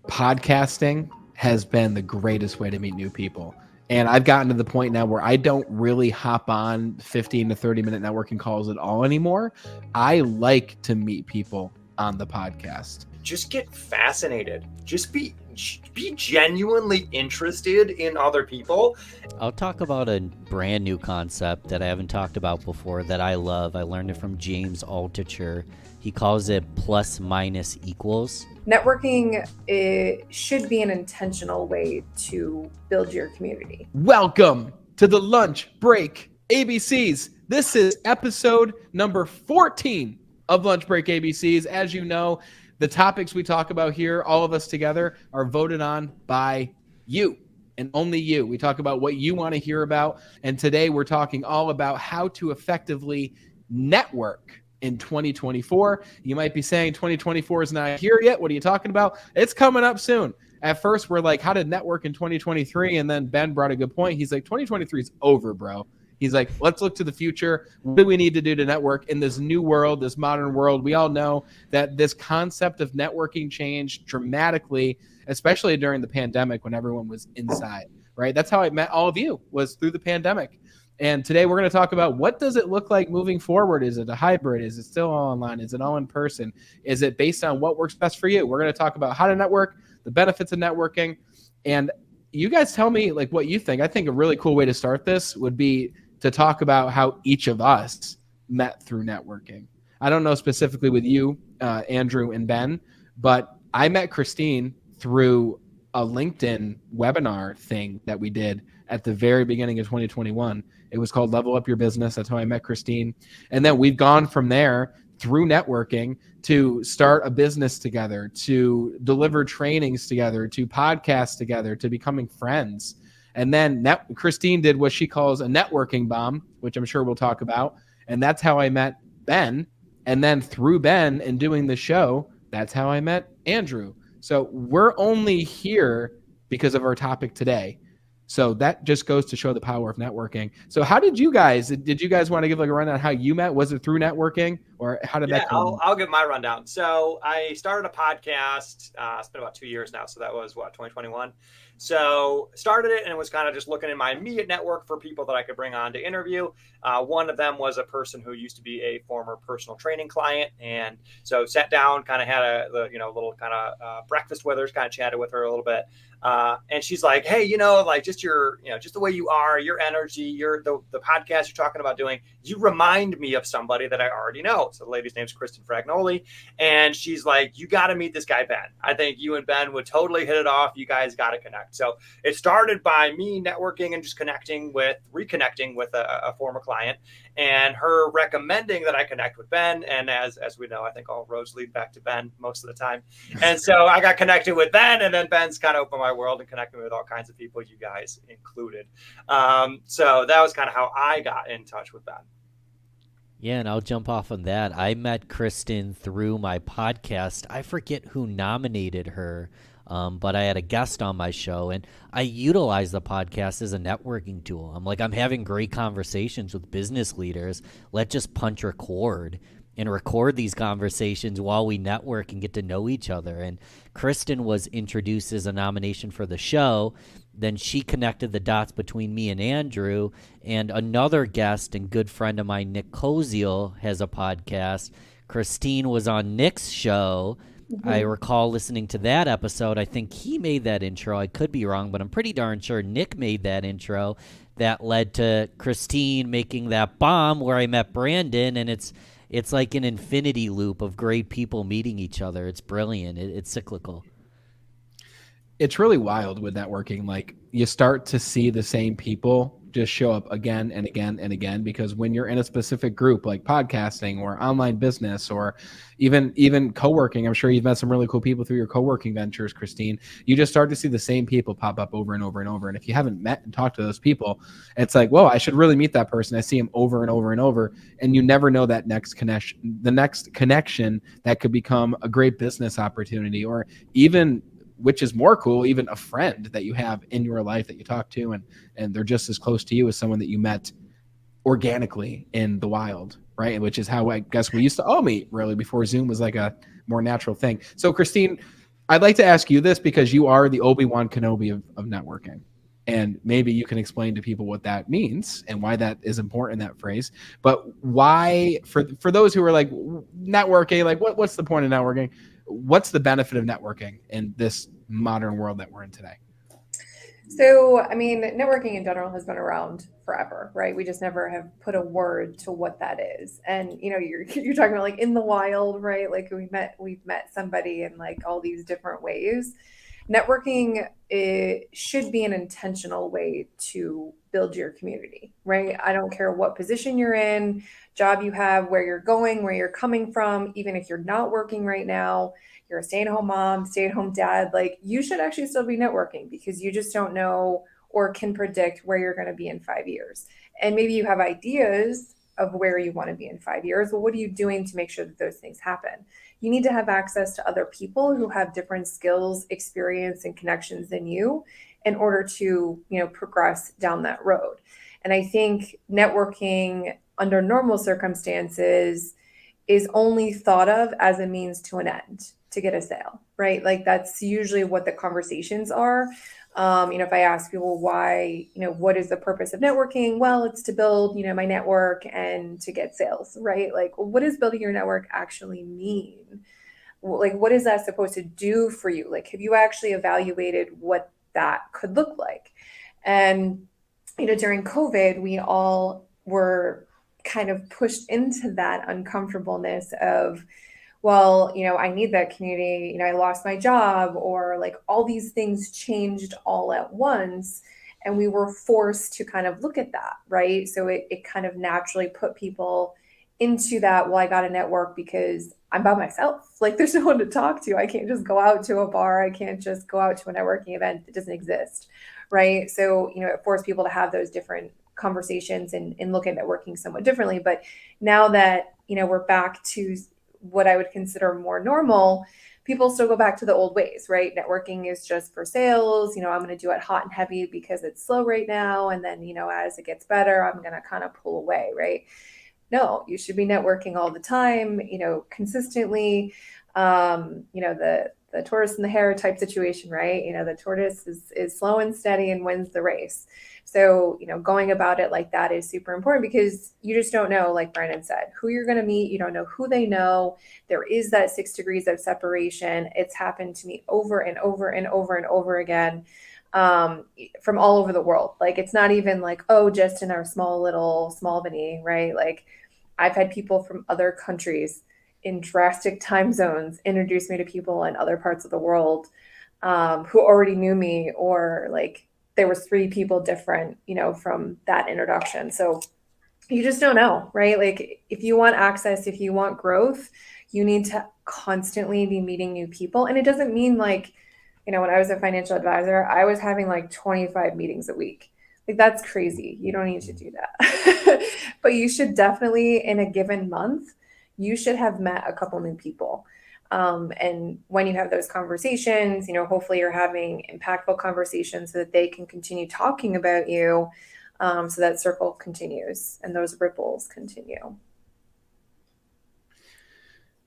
podcasting has been the greatest way to meet new people. And I've gotten to the point now where I don't really hop on 15 to 30-minute networking calls at all anymore. I like to meet people on the podcast. Just get fascinated. Just be genuinely interested in other people. I'll talk about a brand new concept that I haven't talked about before that I love. I learned it from James Altucher. He calls it plus minus equals. Networking should be an intentional way to build your community. Welcome to the Lunch Break ABCs. This is episode number 14 of Lunch Break ABCs. As you know, the topics we talk about here, all of us together, are voted on by you and only you. We talk about what you want to hear about. And today we're talking all about how to effectively network in 2024. You might be saying 2024 is not here yet. What are you talking about? It's coming up soon. At first, we're like, how to network in 2023? And then Ben brought a good point. He's like, 2023 is over, bro. He's like, let's look to the future. What do we need to do to network in this new world, this modern world? We all know that this concept of networking changed dramatically, especially during the pandemic when everyone was inside, right? That's how I met all of you, was through the pandemic. And today we're going to talk about what does it look like moving forward? Is it a hybrid? Is it still all online? Is it all in person? Is it based on what works best for you? We're going to talk about how to network, the benefits of networking. And you guys tell me like what you think. I think a really cool way to start this would be to talk about how each of us met through networking. I don't know specifically with you, Andrew and Ben, but I met Christine through a LinkedIn webinar thing that we did at the very beginning of 2021. It was called Level Up Your Business. That's how I met Christine. And then we've gone from there through networking to start a business together, to deliver trainings together, to podcast together, to becoming friends. And then Christine did what she calls a networking bomb, which I'm sure we'll talk about. And that's how I met Ben. And then through Ben and doing the show, that's how I met Andrew. So we're only here because of our topic today. So that just goes to show the power of networking. So how did you guys want to give like a rundown on how you met? Was it through networking or how did that come? I'll give my rundown. So I started a podcast. It's been about 2 years now. So that was 2021. So started it and it was kind of just looking in my immediate network for people that I could bring on to interview. One of them was a person who used to be a former personal training client. And so sat down, kind of had a little kind of breakfast with her, kind of chatted with her a little bit. And she's like, hey, like just just the way you are, your energy, the podcast you're talking about doing, you remind me of somebody that I already know. So the lady's name's Kristen Fragnoli. And she's like, you got to meet this guy, Ben. I think you and Ben would totally hit it off. You guys got to connect. So it started by me networking and just reconnecting with a former client and her recommending that I connect with Ben. And as we know, I think all roads lead back to Ben most of the time. And so I got connected with Ben, and then Ben's kind of opened my world and connected me with all kinds of people, you guys included. So that was kind of how I got in touch with Ben. Yeah, and I'll jump off on that. I met Kristen through my podcast. I forget who nominated her, but I had a guest on my show, and I utilize the podcast as a networking tool. I'm having great conversations with business leaders. Let's just punch record and record these conversations while we network and get to know each other. And Kristen was introduced as a nomination for the show. Then she connected the dots between me and Andrew, and another guest and good friend of mine, Nick Koziel, has a podcast. Christine was on Nick's show. Mm-hmm. I recall listening to that episode. I think he made that intro. I could be wrong, but I'm pretty darn sure Nick made that intro that led to Christine making that bomb where I met Brandon, and it's like an infinity loop of great people meeting each other. It's brilliant. It's cyclical. It's really wild with networking. Like you start to see the same people just show up again and again and again, because when you're in a specific group like podcasting or online business or even co-working, I'm sure you've met some really cool people through your co-working ventures, Christine. You just start to see the same people pop up over and over and over. And if you haven't met and talked to those people, it's like, whoa, I should really meet that person. I see him over and over and over. And you never know that next connection, the next connection that could become a great business opportunity, or even, which is more cool, even a friend that you have in your life that you talk to and they're just as close to you as someone that you met organically in the wild, right? Which is how I guess we used to all meet really before Zoom was like a more natural thing. So Christine, I'd like to ask you this because you are the Obi-Wan Kenobi of networking. And maybe you can explain to people what that means and why that is important, that phrase. But why, for those who are like networking, like what's the point of networking? What's the benefit of networking in this modern world that we're in today? So, I mean, networking in general has been around forever, right? We just never have put a word to what that is. And you're talking about like in the wild, right? Like we've met somebody in like all these different ways. Networking, it should be an intentional way to build your community, right? I don't care what position you're in, job you have, where you're going, where you're coming from, even if you're not working right now, you're a stay-at-home mom, stay-at-home dad, like you should actually still be networking because you just don't know or can predict where you're going to be in 5 years. And maybe you have ideas of where you want to be in 5 years, but what are you doing to make sure that those things happen? You need to have access to other people who have different skills, experience, and connections than you in order to, progress down that road. And I think networking under normal circumstances is only thought of as a means to an end to get a sale, right? Like that's usually what the conversations are. If I ask people why, what is the purpose of networking? Well, it's to build, my network and to get sales, right? Like, what does building your network actually mean? Like, what is that supposed to do for you? Like, have you actually evaluated what that could look like? And, during COVID, we all were kind of pushed into that uncomfortableness of, well, I need that community, I lost my job, or like all these things changed all at once. And we were forced to kind of look at that, right? So it kind of naturally put people into that, well, I got a network because I'm by myself. Like there's no one to talk to. I can't just go out to a bar. I can't just go out to a networking event. It doesn't exist, right? So, it forced people to have those different conversations and look at networking somewhat differently. But now that, we're back to what I would consider more normal, people still go back to the old ways, right? Networking is just for sales. I'm going to do it hot and heavy because it's slow right now. And then, as it gets better, I'm going to kind of pull away, right? No, you should be networking all the time, consistently. The tortoise and the hare type situation, right? The tortoise is slow and steady and wins the race. So, going about it like that is super important because you just don't know, like Brandon said, who you're going to meet. You don't know who they know. There is that 6 degrees of separation. It's happened to me over and over and over and over again, from all over the world. Like, it's not even like, oh, just in our small Albany, right? Like, I've had people from other countries in drastic time zones introduce me to people in other parts of the world, who already knew me, or like there was 3 people different, from that introduction. So you just don't know, right? Like if you want access, if you want growth, you need to constantly be meeting new people. And it doesn't mean like, when I was a financial advisor, I was having like 25 meetings a week. Like that's crazy. You don't need to do that. But you should definitely, in a given month, you should have met a couple new people. And when you have those conversations, hopefully you're having impactful conversations so that they can continue talking about you, so that circle continues and those ripples continue.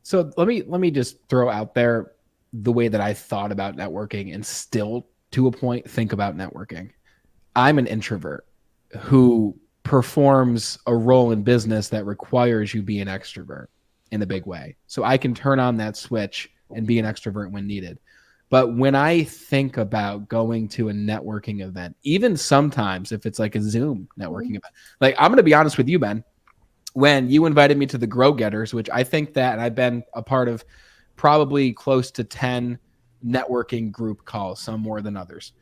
So let me just throw out there the way that I thought about networking and still, to a point, think about networking. I'm an introvert who performs a role in business that requires you be an extrovert in a big way. So I can turn on that switch and be an extrovert when needed. But when I think about going to a networking event, even sometimes if it's like a Zoom networking event, like I'm going to be honest with you, Ben, when you invited me to the Grow Getters, which I think that, and I've been a part of probably close to 10 networking group calls, some more than others.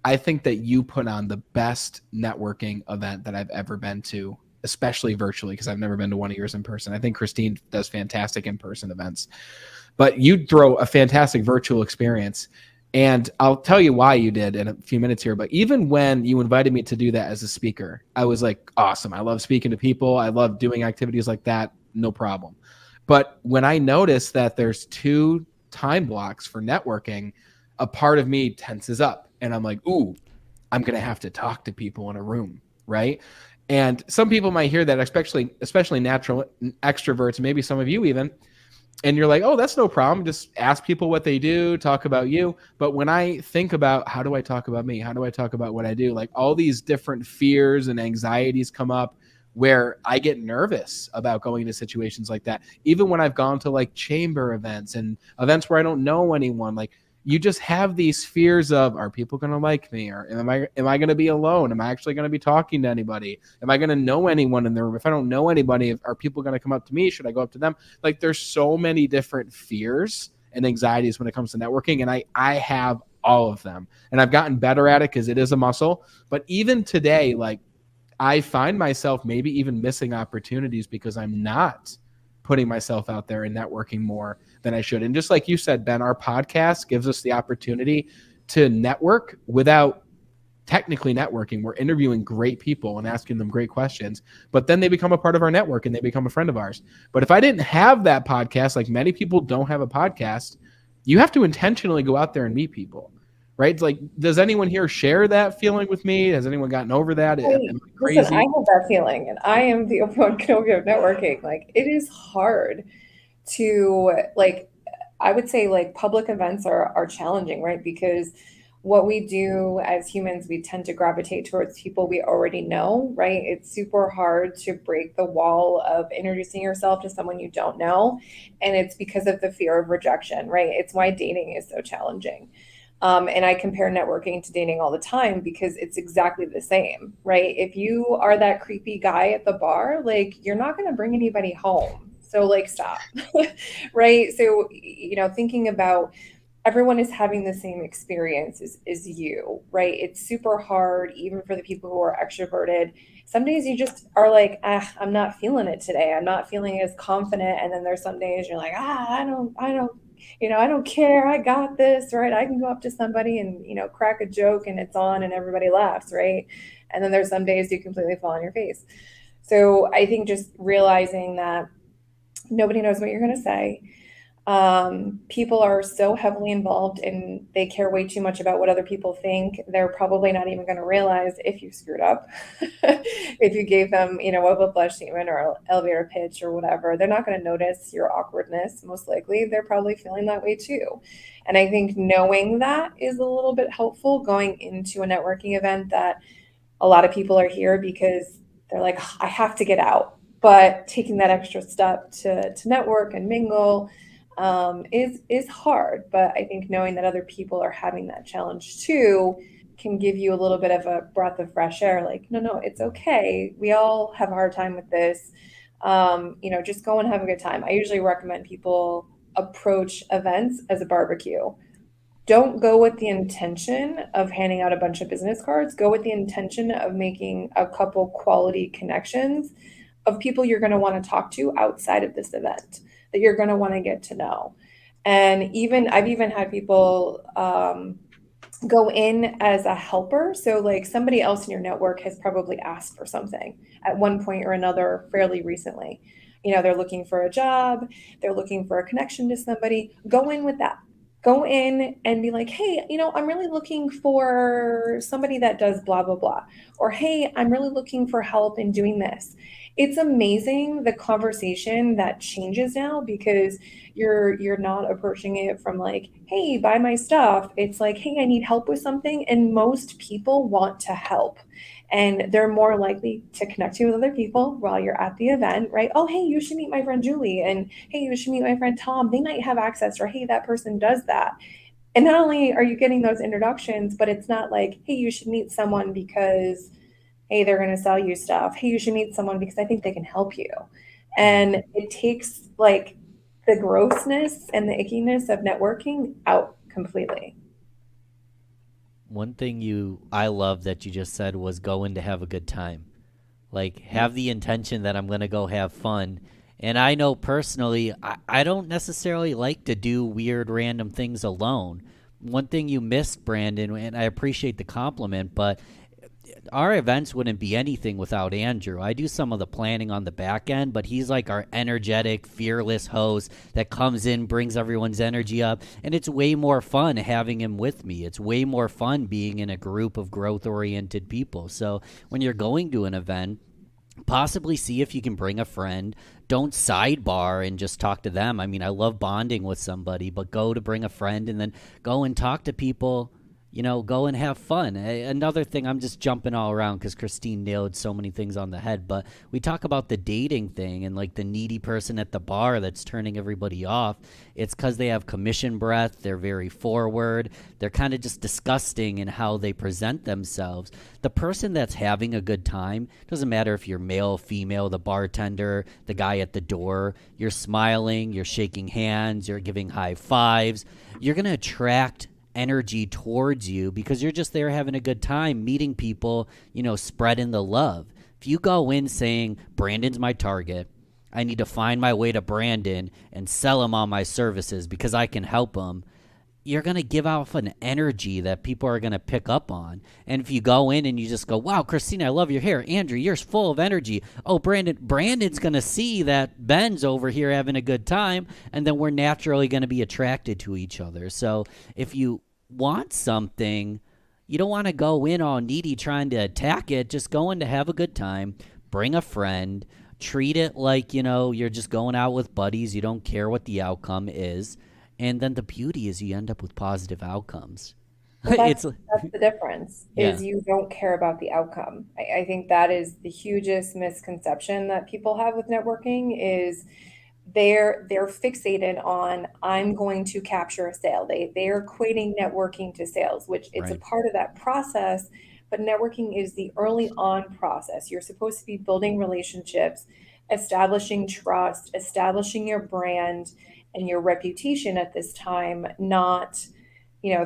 I think that you put on the best networking event that I've ever been to, especially virtually, because I've never been to one of yours in person. I think Christine does fantastic in-person events, but you throw a fantastic virtual experience. And I'll tell you why you did in a few minutes here. But even when you invited me to do that as a speaker, I was like, awesome. I love speaking to people. I love doing activities like that. No problem. But when I noticed that there's 2 time blocks for networking, a part of me tenses up. And I'm like, ooh, I'm going to have to talk to people in a room, right? And some people might hear that, especially natural extroverts, maybe some of you even, And you're like, oh, that's no problem. Just ask people what they do, talk about you. But when I think about how do I talk about me? How do I talk about what I do? Like all these different fears and anxieties come up where I get nervous about going into situations like that. Even when I've gone to like chamber events and events where I don't know anyone, like you just have these fears of, are people going to like me? Or am I going to be alone? Am I actually going to be talking to anybody? Am I going to know anyone in the room? If I don't know anybody, are people going to come up to me? Should I go up to them? Like there's so many different fears and anxieties when it comes to networking. And I have all of them, and I've gotten better at it because it is a muscle. But even today, like I find myself maybe even missing opportunities because I'm not putting myself out there and networking more than I should. And just like you said, Ben, our podcast gives us the opportunity to network without technically networking. We're interviewing great people and asking them great questions, but then they become a part of our network and they become a friend of ours. But if I didn't have that podcast, like many people don't have a podcast, you have to intentionally go out there and meet people. Right? It's like, does anyone here share that feeling with me? Has anyone gotten over that? Am I crazy? Listen, I have that feeling, and I am the opponent of networking. Like, it is hard to, like, I would say, like, public events are challenging, right? Because what we do as humans, we tend to gravitate towards people we already know, right? It's super hard to break the wall of introducing yourself to someone you don't know. And it's because of the fear of rejection, right? It's why dating is so challenging. And I compare networking to dating all the time because it's exactly the same, right? If you are that creepy guy at the bar, like you're not going to bring anybody home. So like, stop, right? So, thinking about everyone is having the same experience as you, right? It's super hard, even for the people who are extroverted. Some days you just are like, I'm not feeling it today. I'm not feeling as confident. And then there's some days you're like, I don't care. I got this, right? I can go up to somebody and, crack a joke and it's on and everybody laughs, right? And then there's some days you completely fall on your face. So I think just realizing that nobody knows what you're going to say. People are so heavily involved and they care way too much about what other people think. They're probably not even going to realize if you screwed up. If you gave them, a whiplash statement or an elevator pitch or whatever, they're not going to notice your awkwardness. Most likely, they're probably feeling that way too. And I think knowing that is a little bit helpful going into a networking event that a lot of people are here because they're like, I have to get out. But taking that extra step to network and mingle is hard. But I think knowing that other people are having that challenge too can give you a little bit of a breath of fresh air. Like, no, it's okay. We all have a hard time with this. Just go and have a good time. I usually recommend people approach events as a barbecue. Don't go with the intention of handing out a bunch of business cards. Go with the intention of making a couple quality connections of people you're going to want to talk to outside of this event that you're going to want to get to know. And I've even had people go in as a helper. So like somebody else in your network has probably asked for something at one point or another fairly recently. They're looking for a job, they're looking for a connection to somebody. Go in with that. Go in and be like, hey, I'm really looking for somebody that does blah, blah, blah. Or, hey, I'm really looking for help in doing this. It's amazing the conversation that changes now because you're not approaching it from like, hey, buy my stuff. It's like, hey, I need help with something. And most people want to help. And they're more likely to connect you with other people while you're at the event, right? Oh, hey, you should meet my friend Julie. And hey, you should meet my friend Tom. They might have access, or hey, that person does that. And not only are you getting those introductions, but it's not like, hey, you should meet someone because, hey, they're going to sell you stuff. Hey, you should meet someone because I think they can help you. And it takes like the grossness and the ickiness of networking out completely. One thing I love that you just said was go in to have a good time. Like, have the intention that I'm going to go have fun. And I know personally, I don't necessarily like to do weird random things alone. One thing you missed, Brandon, and I appreciate the compliment, but our events wouldn't be anything without Andrew. I do some of the planning on the back end, but he's like our energetic, fearless host that comes in, brings everyone's energy up, and it's way more fun having him with me. It's way more fun being in a group of growth-oriented people. So when you're going to an event, possibly see if you can bring a friend. Don't sidebar and just talk to them. I mean, I love bonding with somebody, but go to bring a friend and then go and talk to people. Go and have fun. Another thing, I'm just jumping all around because Christine nailed so many things on the head, but we talk about the dating thing and like the needy person at the bar that's turning everybody off. It's because they have commission breath. They're very forward. They're kind of just disgusting in how they present themselves. The person that's having a good time, doesn't matter if you're male, female, the bartender, the guy at the door, you're smiling, you're shaking hands, you're giving high fives. You're going to attract energy towards you because you're just there having a good time, meeting people, spreading the love. If you go in saying, Brandon's my target, I need to find my way to Brandon and sell him on my services because I can help him, you're going to give off an energy that people are going to pick up on. And if you go in and you just go, wow, Christina, I love your hair. Andrew, you're full of energy. Oh, Brandon's going to see that Ben's over here having a good time, and then we're naturally going to be attracted to each other. So if you want something, you don't want to go in all needy trying to attack it. Just go in to have a good time, bring a friend, treat it like, you're just going out with buddies. You don't care what the outcome is. And then the beauty is you end up with positive outcomes. Well, that's the difference, is you don't care about the outcome. I think that is the hugest misconception that people have with networking is they're fixated on, I'm going to capture a sale. They're equating networking to sales, which it's a part of that process, but networking is the early on process. You're supposed to be building relationships, establishing trust, establishing your brand and your reputation at this time, not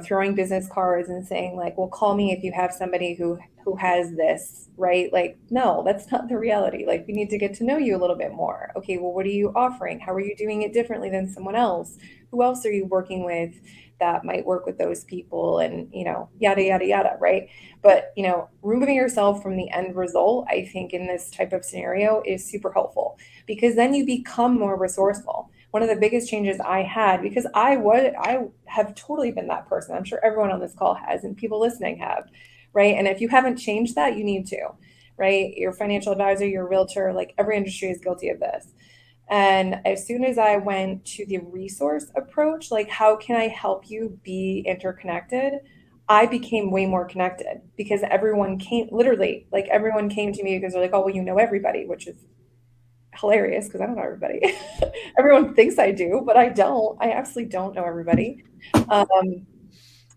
throwing business cards and saying like, well, call me if you have somebody who has this, right? Like, no, that's not the reality. Like, we need to get to know you a little bit more. Okay, well, what are you offering? How are you doing it differently than someone else? Who else are you working with that might work with those people? And, yada, yada, yada, right? But, removing yourself from the end result, I think in this type of scenario is super helpful because then you become more resourceful. One of the biggest changes I had, because I have totally been that person. I'm sure everyone on this call has, and people listening have, right? And if you haven't changed that, you need to, right? Your financial advisor, your realtor, like every industry is guilty of this. And as soon as I went to the resource approach, like how can I help you be interconnected? I became way more connected because everyone came to me because they're like, oh, well, you know everybody, which is hilarious because I don't know everybody. Everyone thinks I do, but I don't. I absolutely don't know everybody.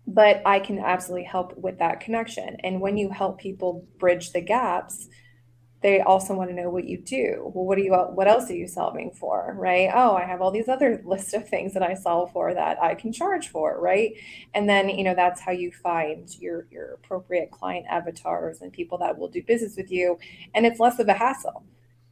But I can absolutely help with that connection. And when you help people bridge the gaps, they also want to know what you do. Well, what else are you solving for, right? Oh, I have all these other list of things that I solve for that I can charge for, right? And then, that's how you find your appropriate client avatars and people that will do business with you. And it's less of a hassle.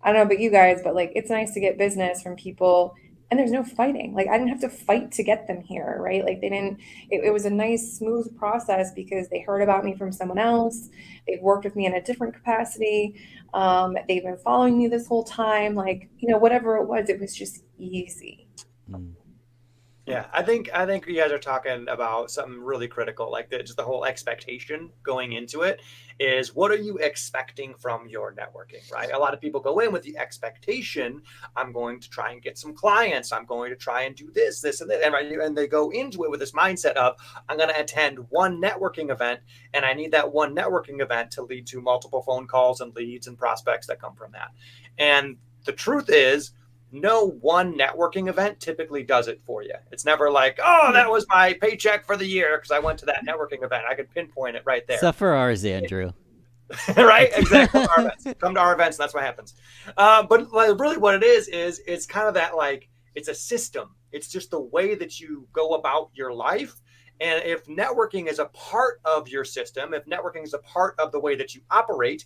I don't know about you guys, but like, it's nice to get business from people and there's no fighting. Like, I didn't have to fight to get them here, right? Like it was a nice, smooth process because they heard about me from someone else. They've worked with me in a different capacity. They've been following me this whole time. Like, whatever it was just easy. Yeah, I think you guys are talking about something really critical, like just the whole expectation going into it is, what are you expecting from your networking, right? A lot of people go in with the expectation, I'm going to try and get some clients. I'm going to try and do this, and that. And they go into it with this mindset of, I'm going to attend one networking event and I need that one networking event to lead to multiple phone calls and leads and prospects that come from that. And the truth is, no one networking event typically does it for you. It's never like, oh, that was my paycheck for the year because I went to that networking event. I could pinpoint it right there. Except for ours, Andrew. Right? Exactly. Our events. Come to our events, and that's what happens. But really what it is it's kind of that, like, it's a system. It's just the way that you go about your life. And if networking is a part of your system, if networking is a part of the way that you operate,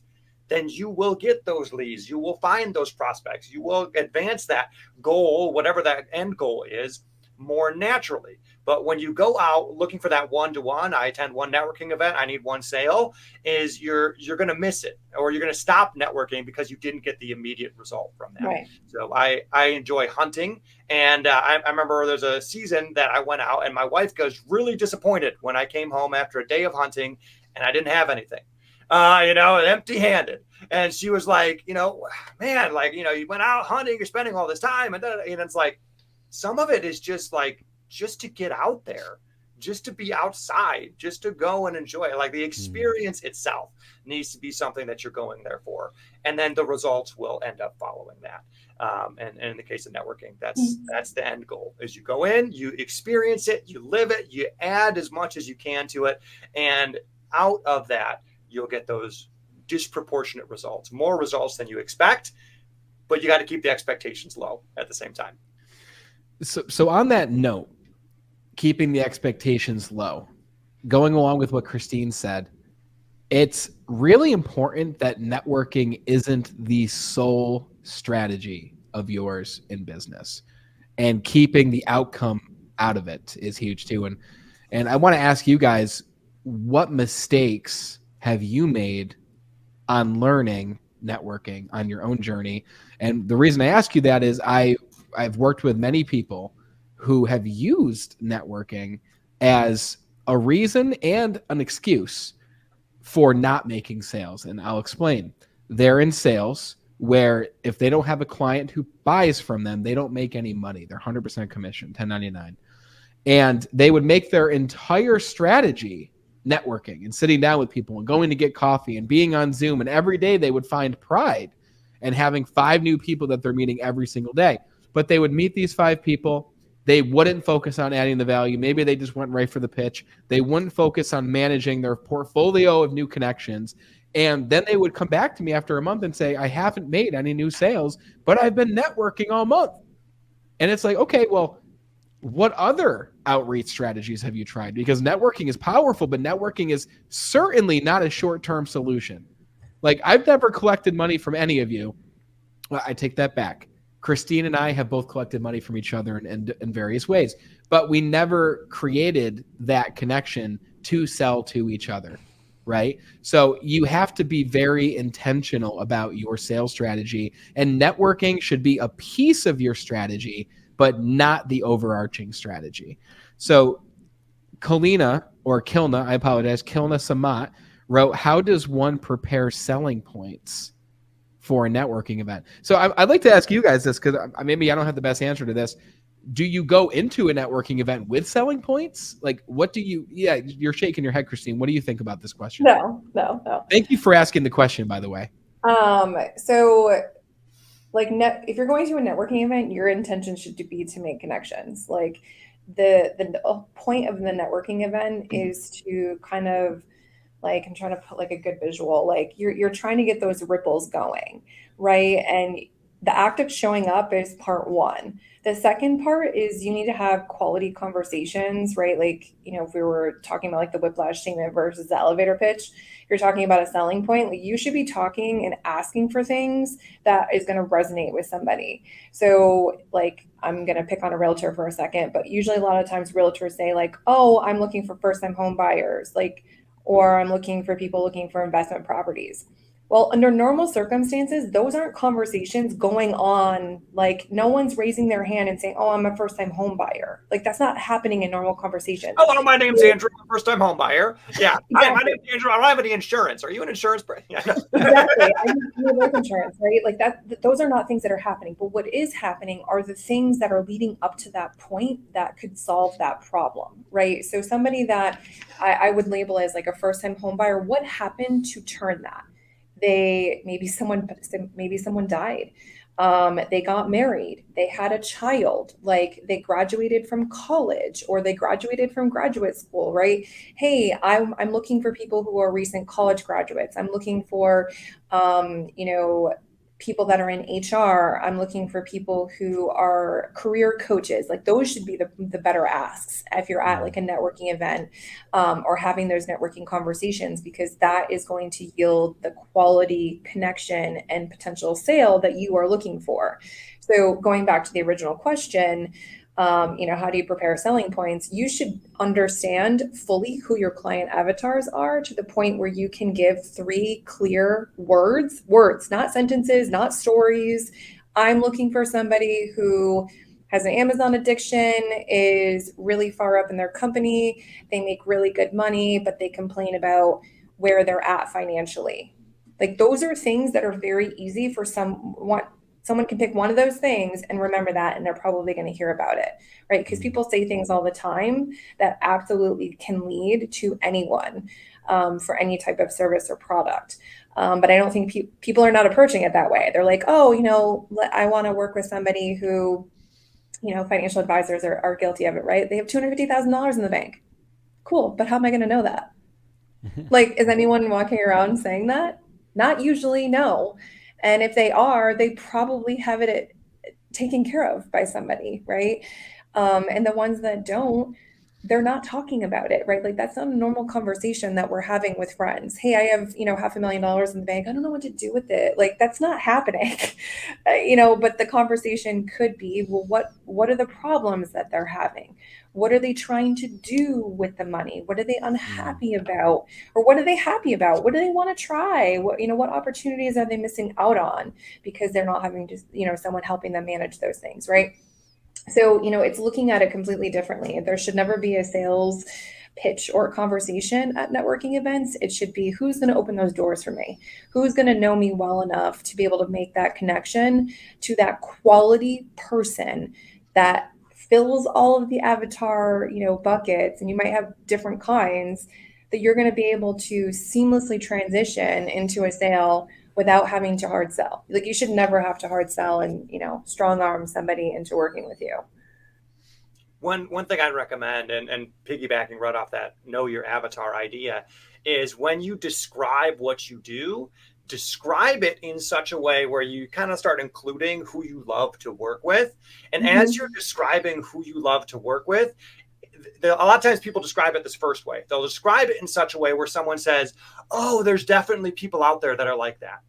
then you will get those leads. You will find those prospects. You will advance that goal, whatever that end goal is, more naturally. But when you go out looking for that one-to-one, I attend one networking event, I need one sale, is you're going to miss it, or you're going to stop networking because you didn't get the immediate result from that. Right. So I enjoy hunting. And I remember there's a season that I went out and my wife was really disappointed when I came home after a day of hunting and I didn't have anything. empty-handed. And she was like, man, like, you went out hunting, you're spending all this time. And it's like, some of it is just like, just to get out there, just to be outside, just to go and enjoy it. Like the experience itself needs to be something that you're going there for. And then the results will end up following that. And in the case of networking, that's the end goal is you go in, you experience it, you live it, you add as much as you can to it. And out of that, you'll get those disproportionate results, more results than you expect, but you got to keep the expectations low at the same time. So on that note, keeping the expectations low, going along with what Christine said, it's really important that networking isn't the sole strategy of yours in business, and keeping the outcome out of it is huge too. And I want to ask you guys, what mistakes have you made on learning networking on your own journey? And the reason I ask you that is I've worked with many people who have used networking as a reason and an excuse for not making sales. And I'll explain. They're in sales where if they don't have a client who buys from them, they don't make any money. They're 100% commission, 1099. And they would make their entire strategy networking and sitting down with people and going to get coffee and being on Zoom. And every day they would find pride in having 5 new people that they're meeting every single day. But they would meet these 5 people. They wouldn't focus on adding the value. Maybe they just went right for the pitch. They wouldn't focus on managing their portfolio of new connections. And then they would come back to me after a month and say, I haven't made any new sales, but I've been networking all month. And it's like, okay, well, what other outreach strategies have you tried? Because networking is powerful, but networking is certainly not a short-term solution. Like, I've never collected money from any of you. Well, I take that back. Christine and I have both collected money from each other in various ways, but we never created that connection to sell to each other, right? So you have to be very intentional about your sales strategy, and networking should be a piece of your strategy, but not the overarching strategy. So Kilna, I apologize, Kilna Samat wrote, how does one prepare selling points for a networking event? So I'd like to ask you guys this, because maybe I don't have the best answer to this. Do you go into a networking event with selling points? Like, what do you, you're shaking your head, Christine. What do you think about this question? No. Thank you for asking the question, by the way. So like if you're going to a networking event, your intention should be to make connections. Like the point of the networking event is to kind of, like, I'm trying to put like a good visual, like you're trying to get those ripples going, right? And the act of showing up is part one. The second part is you need to have quality conversations, right? Like, if we were talking about like the whiplash statement versus the elevator pitch, you're talking about a selling point. Like, you should be talking and asking for things that is going to resonate with somebody. So like, I'm going to pick on a realtor for a second, but usually a lot of times realtors say like, oh, I'm looking for first-time home buyers, like, or I'm looking for people looking for investment properties. Well, under normal circumstances, those aren't conversations going on. Like, no one's raising their hand and saying, oh, I'm a first-time home buyer. Like, that's not happening in normal conversation. Hello, my name's Andrew. I'm a first-time home buyer. Yeah. Exactly. Hi, my name's Andrew. I don't have any insurance. Are you an insurance? Yeah. Exactly. I need life insurance, right? Like that. Those are not things that are happening. But what is happening are the things that are leading up to that point that could solve that problem, right? So somebody that I would label as like a first-time home buyer, what happened to turn that? Maybe someone died. They got married, they had a child, like they graduated from college or they graduated from graduate school, right? Hey, I'm looking for people who are recent college graduates. I'm looking for, people that are in HR. I'm looking for people who are career coaches. Like, those should be the better asks if you're at like a networking event, or having those networking conversations, because that is going to yield the quality connection and potential sale that you are looking for. So going back to the original question, how do you prepare selling points? You should understand fully who your client avatars are, to the point where you can give 3 clear words, not sentences, not stories. I'm looking for somebody who has an Amazon addiction, is really far up in their company. They make really good money, but they complain about where they're at financially. Like those are things that are very easy for someone can pick one of those things and remember that, and they're probably going to hear about it, right? Because people say things all the time that absolutely can lead to anyone for any type of service or product. But I don't think people are not approaching it that way. They're like, oh, I want to work with somebody who, financial advisors are guilty of it, right? They have $250,000 in the bank. Cool. But how am I going to know that? Like, is anyone walking around saying that? Not usually, no. And if they are, they probably have it taken care of by somebody, right? And the ones that don't, they're not talking about it, right? Like that's not a normal conversation that we're having with friends. Hey, I have, $500,000 in the bank. I don't know what to do with it. Like that's not happening, but the conversation could be, well, what are the problems that they're having? What are they trying to do with the money? What are they unhappy about? Or what are they happy about? What do they want to try? What opportunities are they missing out on because they're not having just, someone helping them manage those things, right? So, it's looking at it completely differently. There should never be a sales pitch or conversation at networking events. It should be who's going to open those doors for me? Who's going to know me well enough to be able to make that connection to that quality person that fills all of the avatar, buckets, and you might have different kinds that you're going to be able to seamlessly transition into a sale without having to hard sell. Like you should never have to hard sell and, strong arm somebody into working with you. One thing I'd recommend, and piggybacking right off that know your avatar idea, is when you describe what you do, describe it in such a way where you kind of start including who you love to work with. And as you're describing who you love to work with, a lot of times people describe it this first way. They'll describe it in such a way where someone says, oh, there's definitely people out there that are like that.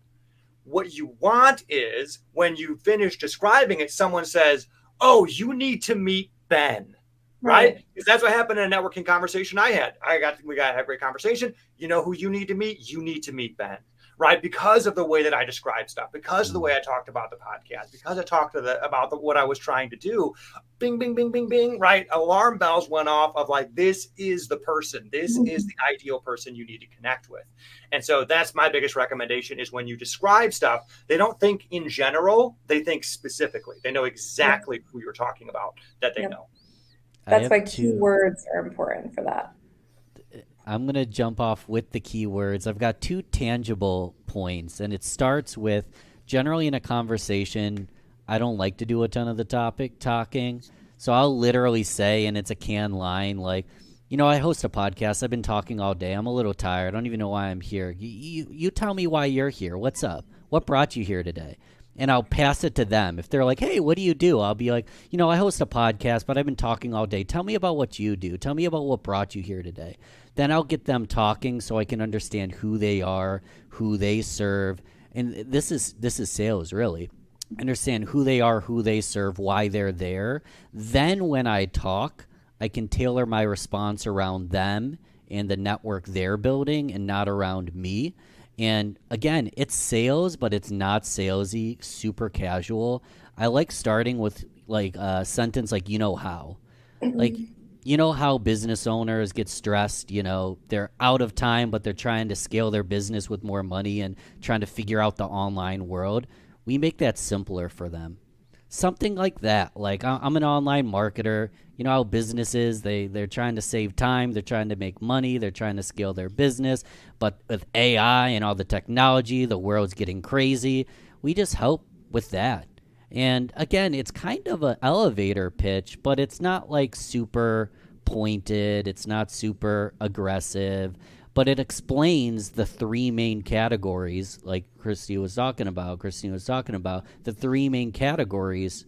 What you want is when you finish describing it, someone says, oh, you need to meet Ben, right? Because that's what happened in a networking conversation I had. We got to have a great conversation. You know who you need to meet? You need to meet Ben. Right, because of the way that I described stuff, because of the way I talked about the podcast, because I talked about what I was trying to do, bing, bing, bing, bing, bing, right? Alarm bells went off of like, this is the person, this is the ideal person you need to connect with. And so that's my biggest recommendation is when you describe stuff, they don't think in general, they think specifically. They know exactly who you're talking about that they know. That's why keywords are important for that. I'm going to jump off with the keywords. I've got two tangible points, and it starts with generally in a conversation, I don't like to do a ton of the talking. So I'll literally say, and it's a canned line, like, I host a podcast. I've been talking all day. I'm a little tired. I don't even know why I'm here. You tell me why you're here. What's up? What brought you here today? And I'll pass it to them. If they're like, hey, what do you do? I'll be like, I host a podcast, but I've been talking all day. Tell me about what you do. Tell me about what brought you here today. Then I'll get them talking so I can understand who they are, who they serve. And this is sales, really. Understand who they are, who they serve, why they're there. Then when I talk, I can tailor my response around them and the network they're building and not around me. And again, it's sales, but it's not salesy, super casual. I like starting with like a sentence like, how. Like, how business owners get stressed, they're out of time, but they're trying to scale their business with more money and trying to figure out the online world. We make that simpler for them. Something like that. Like, I'm an online marketer. You know how businesses, they're trying to save time. They're trying to make money. They're trying to scale their business. But with AI and all the technology, the world's getting crazy. We just help with that. And again, it's kind of an elevator pitch, but it's not like super pointed. It's not super aggressive, but it explains the three main categories like Christine was talking about, the three main categories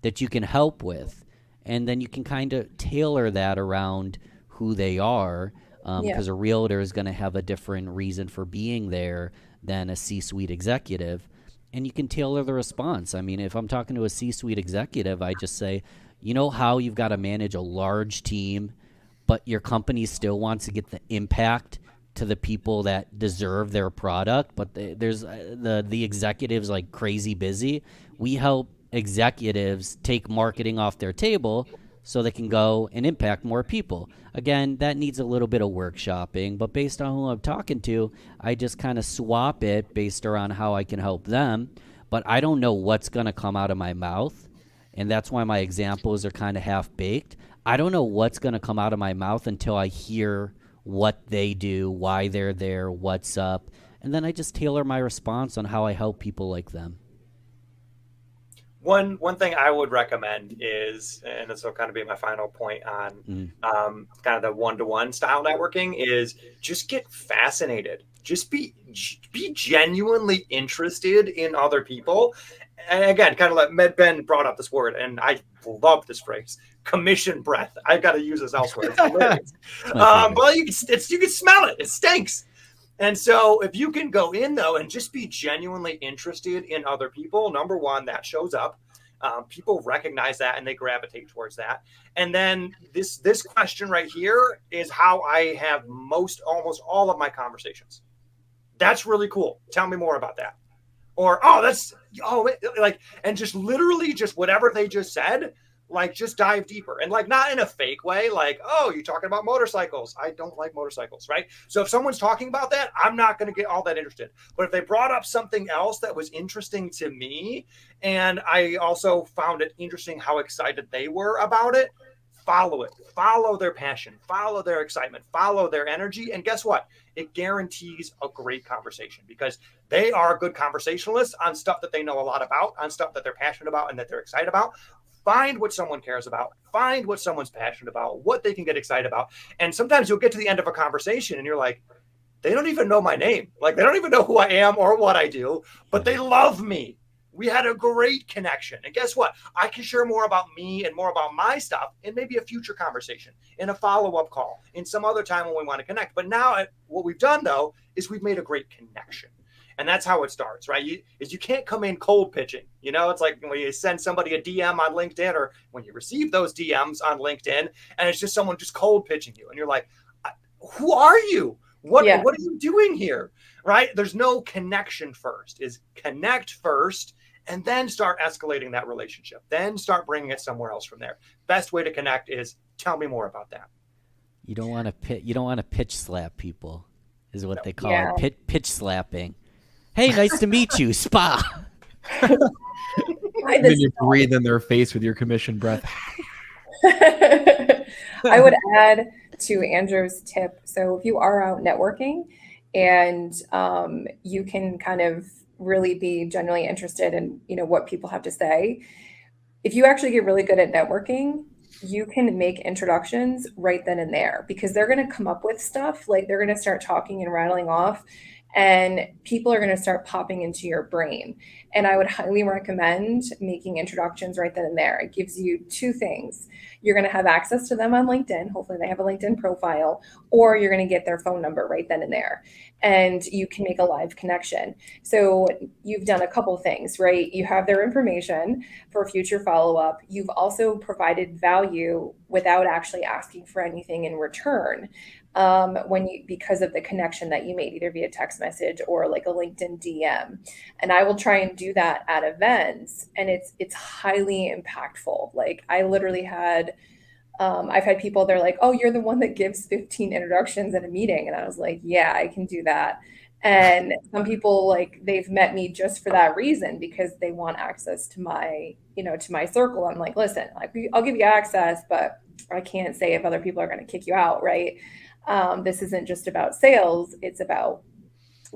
that you can help with. And then you can kind of tailor that around who they are because a realtor is going to have a different reason for being there than a C-suite executive. And you can tailor the response. I mean, if I'm talking to a C-suite executive, I just say, how you've got to manage a large team, but your company still wants to get the impact to the people that deserve their product, but there's the executives like crazy busy. We help executives take marketing off their table so they can go and impact more people. Again, that needs a little bit of workshopping, but based on who I'm talking to, I just kind of swap it based around how I can help them. But I don't know what's going to come out of my mouth, and that's why my examples are kind of half-baked. I don't know what's going to come out of my mouth until I hear what they do, why they're there, what's up, and then I just tailor my response on how I help people like them. One thing I would recommend is, and this will kind of be my final point on kind of the one-to-one style networking, is just get fascinated. Just be genuinely interested in other people. And again, kind of like Ben brought up this word, and I love this phrase, commission breath. I've got to use this elsewhere. It's hilarious. But you can smell it. It stinks. And so if you can go in, though, and just be genuinely interested in other people, number one, that shows up. People recognize that and they gravitate towards that. And then this question right here is how I have almost all of my conversations. That's really cool. Tell me more about that. Or, and just literally just whatever they just said, like just dive deeper, and like not in a fake way, like, oh, you're talking about motorcycles. I don't like motorcycles, right? So if someone's talking about that, I'm not going to get all that interested. But if they brought up something else that was interesting to me, and I also found it interesting how excited they were about it, follow it, follow their passion, follow their excitement, follow their energy. And guess what? It guarantees a great conversation, because they are good conversationalists on stuff that they know a lot about, on stuff that they're passionate about and that they're excited about. Find what someone cares about, find what someone's passionate about, what they can get excited about. And sometimes you'll get to the end of a conversation and you're like, they don't even know my name. Like, they don't even know who I am or what I do, but they love me. We had a great connection. And guess what? I can share more about me and more about my stuff in maybe a future conversation, in a follow-up call, in some other time when we want to connect. But now what we've done, though, is we've made a great connection. And that's how it starts, right? You can't come in cold pitching. You know, it's like when you send somebody a DM on LinkedIn, or when you receive those DMs on LinkedIn, and it's just someone just cold pitching you. And you're like, who are you? What are you doing here? Right? There's no connection first. Is connect first, and then start escalating that relationship. Then start bringing it somewhere else from there. Best way to connect is tell me more about that. You don't want to pitch slap people, is what they call it. Pitch slapping. Hey, nice to meet you, spa. Then you breathe in their face with your commission breath. I would add to Andrew's tip. So if you are out networking and you can kind of really be genuinely interested in, what people have to say, if you actually get really good at networking, you can make introductions right then and there, because they're going to come up with stuff, like they're going to start talking and rattling off, and people are going to start popping into your brain. And I would highly recommend making introductions right then and there. It gives you two things. You're going to have access to them on LinkedIn. Hopefully they have a LinkedIn profile, or you're going to get their phone number right then and there. And you can make a live connection. So you've done a couple things, right? You have their information for future follow-up. You've also provided value without actually asking for anything in return. Because of the connection that you made, either via text message or like a LinkedIn DM. And I will try and do that at events, and it's highly impactful. Like, I literally had, I've had people, they're like, oh, you're the one that gives 15 introductions at a meeting. And I was like, yeah, I can do that. And some people, like, they've met me just for that reason, because they want access to my, to my circle. I'm like, listen, like, I'll give you access, but I can't say if other people are going to kick you out, right? This isn't just about sales. It's about,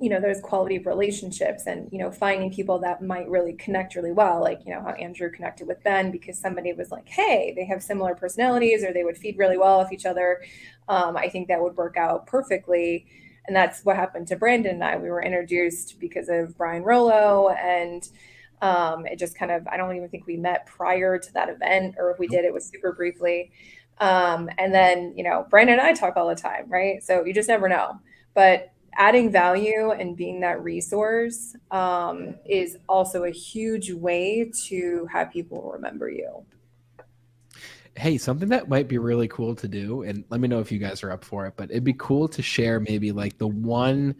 there's quality of relationships and, finding people that might really connect really well. Like, how Andrew connected with Ben, because somebody was like, hey, they have similar personalities, or they would feed really well off each other. I think that would work out perfectly. And that's what happened to Brandon and I. We were introduced because of Brian Rollo, and it just kind of, I don't even think we met prior to that event, or if we did, it was super briefly. And then, Brandon and I talk all the time, right? So you just never know. But adding value and being that resource is also a huge way to have people remember you. Hey, something that might be really cool to do, and let me know if you guys are up for it, but it'd be cool to share maybe like the one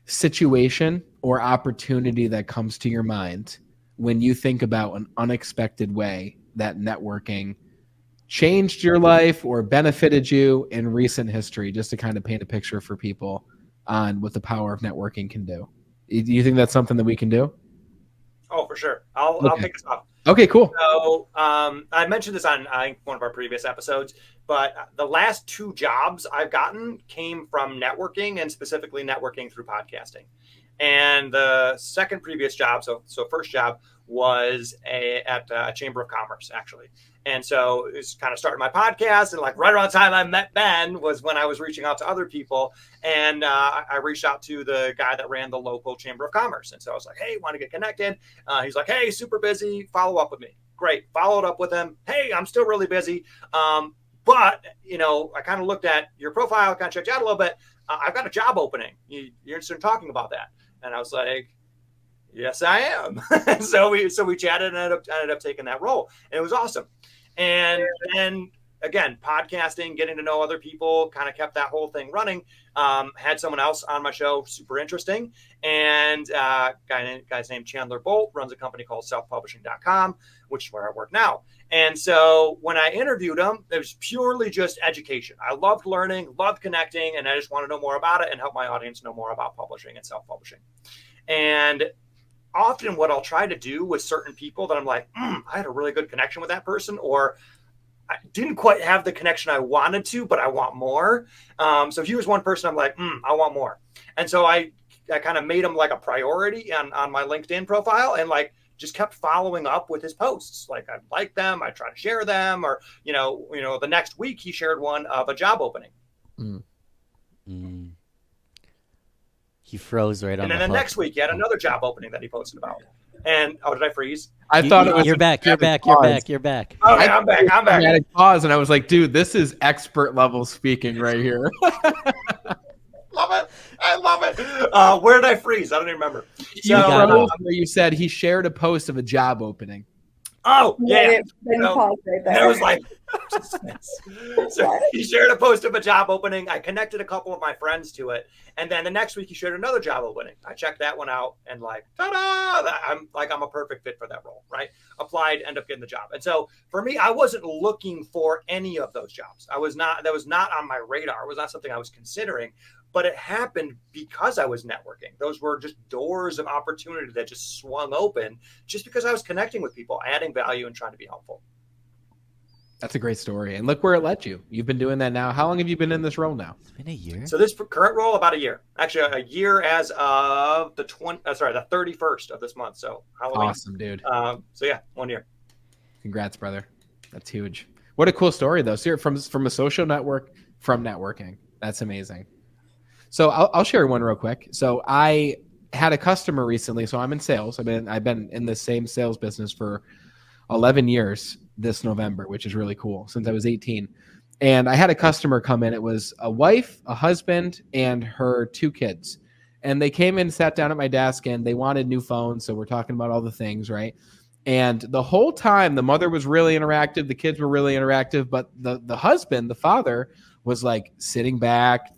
situation or opportunity that comes to your mind when you think about an unexpected way that networking changed your life or benefited you in recent history, just to kind of paint a picture for people on what the power of networking can do. Do you think that's something that we can do? Oh, for sure. I'll pick this up. Okay, cool. So I mentioned this on I think one of our previous episodes, but the last 2 jobs I've gotten came from networking, and specifically networking through podcasting. And the second previous job, so first job was at a Chamber of Commerce, actually. And so it's kind of starting my podcast, and like right around the time I met Ben was when I was reaching out to other people, and I reached out to the guy that ran the local Chamber of Commerce. And so I was like, hey, want to get connected? He's like, hey, super busy, follow up with me. Great, followed up with him. Hey, I'm still really busy. But, I kind of looked at your profile, kind of checked you out a little bit. I've got a job opening. You're interested in talking about that? And I was like, yes, I am. so we chatted and ended up taking that role, and it was awesome. And then again, podcasting, getting to know other people, kind of kept that whole thing running. Had someone else on my show, super interesting, and guy's named Chandler Bolt, runs a company called selfpublishing.com, which is where I work now. And so when I interviewed him, it was purely just education. I loved learning, loved connecting, and I just want to know more about it and help my audience know more about publishing and self-publishing. And often what I'll try to do with certain people that I'm like, I had a really good connection with that person, or I didn't quite have the connection I wanted to, but I want more. So he was one person I'm like, I want more. And so I kind of made him like a priority on my LinkedIn profile, and like just kept following up with his posts. Like I like them, I try to share them, or, the next week he shared one of a job opening. He froze right on the And then hook. Next week he had another job opening that he posted about. And did I freeze? I thought it was You're back. You're back. pause. back. Okay, I'm back. Dramatic pause, and I was like, dude, this is expert level speaking right here. Love it. I love it. Where did I freeze? I don't even remember. You got froze it. where you said he shared a post of a job opening. Oh, yeah. Then pause right there. And I was like, so he shared a post of a job opening. I connected a couple of my friends to it. And then the next week he shared another job opening. I checked that one out, and like, ta-da! I'm a perfect fit for that role, right? Applied, end up getting the job. And so for me, I wasn't looking for any of those jobs. That was not on my radar. It was not something I was considering. But it happened because I was networking. Those were just doors of opportunity that just swung open just because I was connecting with people, adding value, and trying to be helpful. That's a great story. And look where it led you. You've been doing that now. How long have you been in this role now? It's been a year. So this current role, about a year. Actually, a year as of the 31st of this month. So Halloween. Awesome, dude. So yeah, 1 year. Congrats, brother. That's huge. What a cool story, though. So you're from a social network, from networking. That's amazing. So I'll share one real quick. So I had a customer recently. So I'm in sales. I've been in the same sales business for 11 years this November, which is really cool, since I was 18. And I had a customer come in. It was a wife, a husband, and her 2 kids. And they came in, sat down at my desk, and they wanted new phones. So we're talking about all the things, right? And the whole time, the mother was really interactive. The kids were really interactive. But the husband, the father, was like sitting back.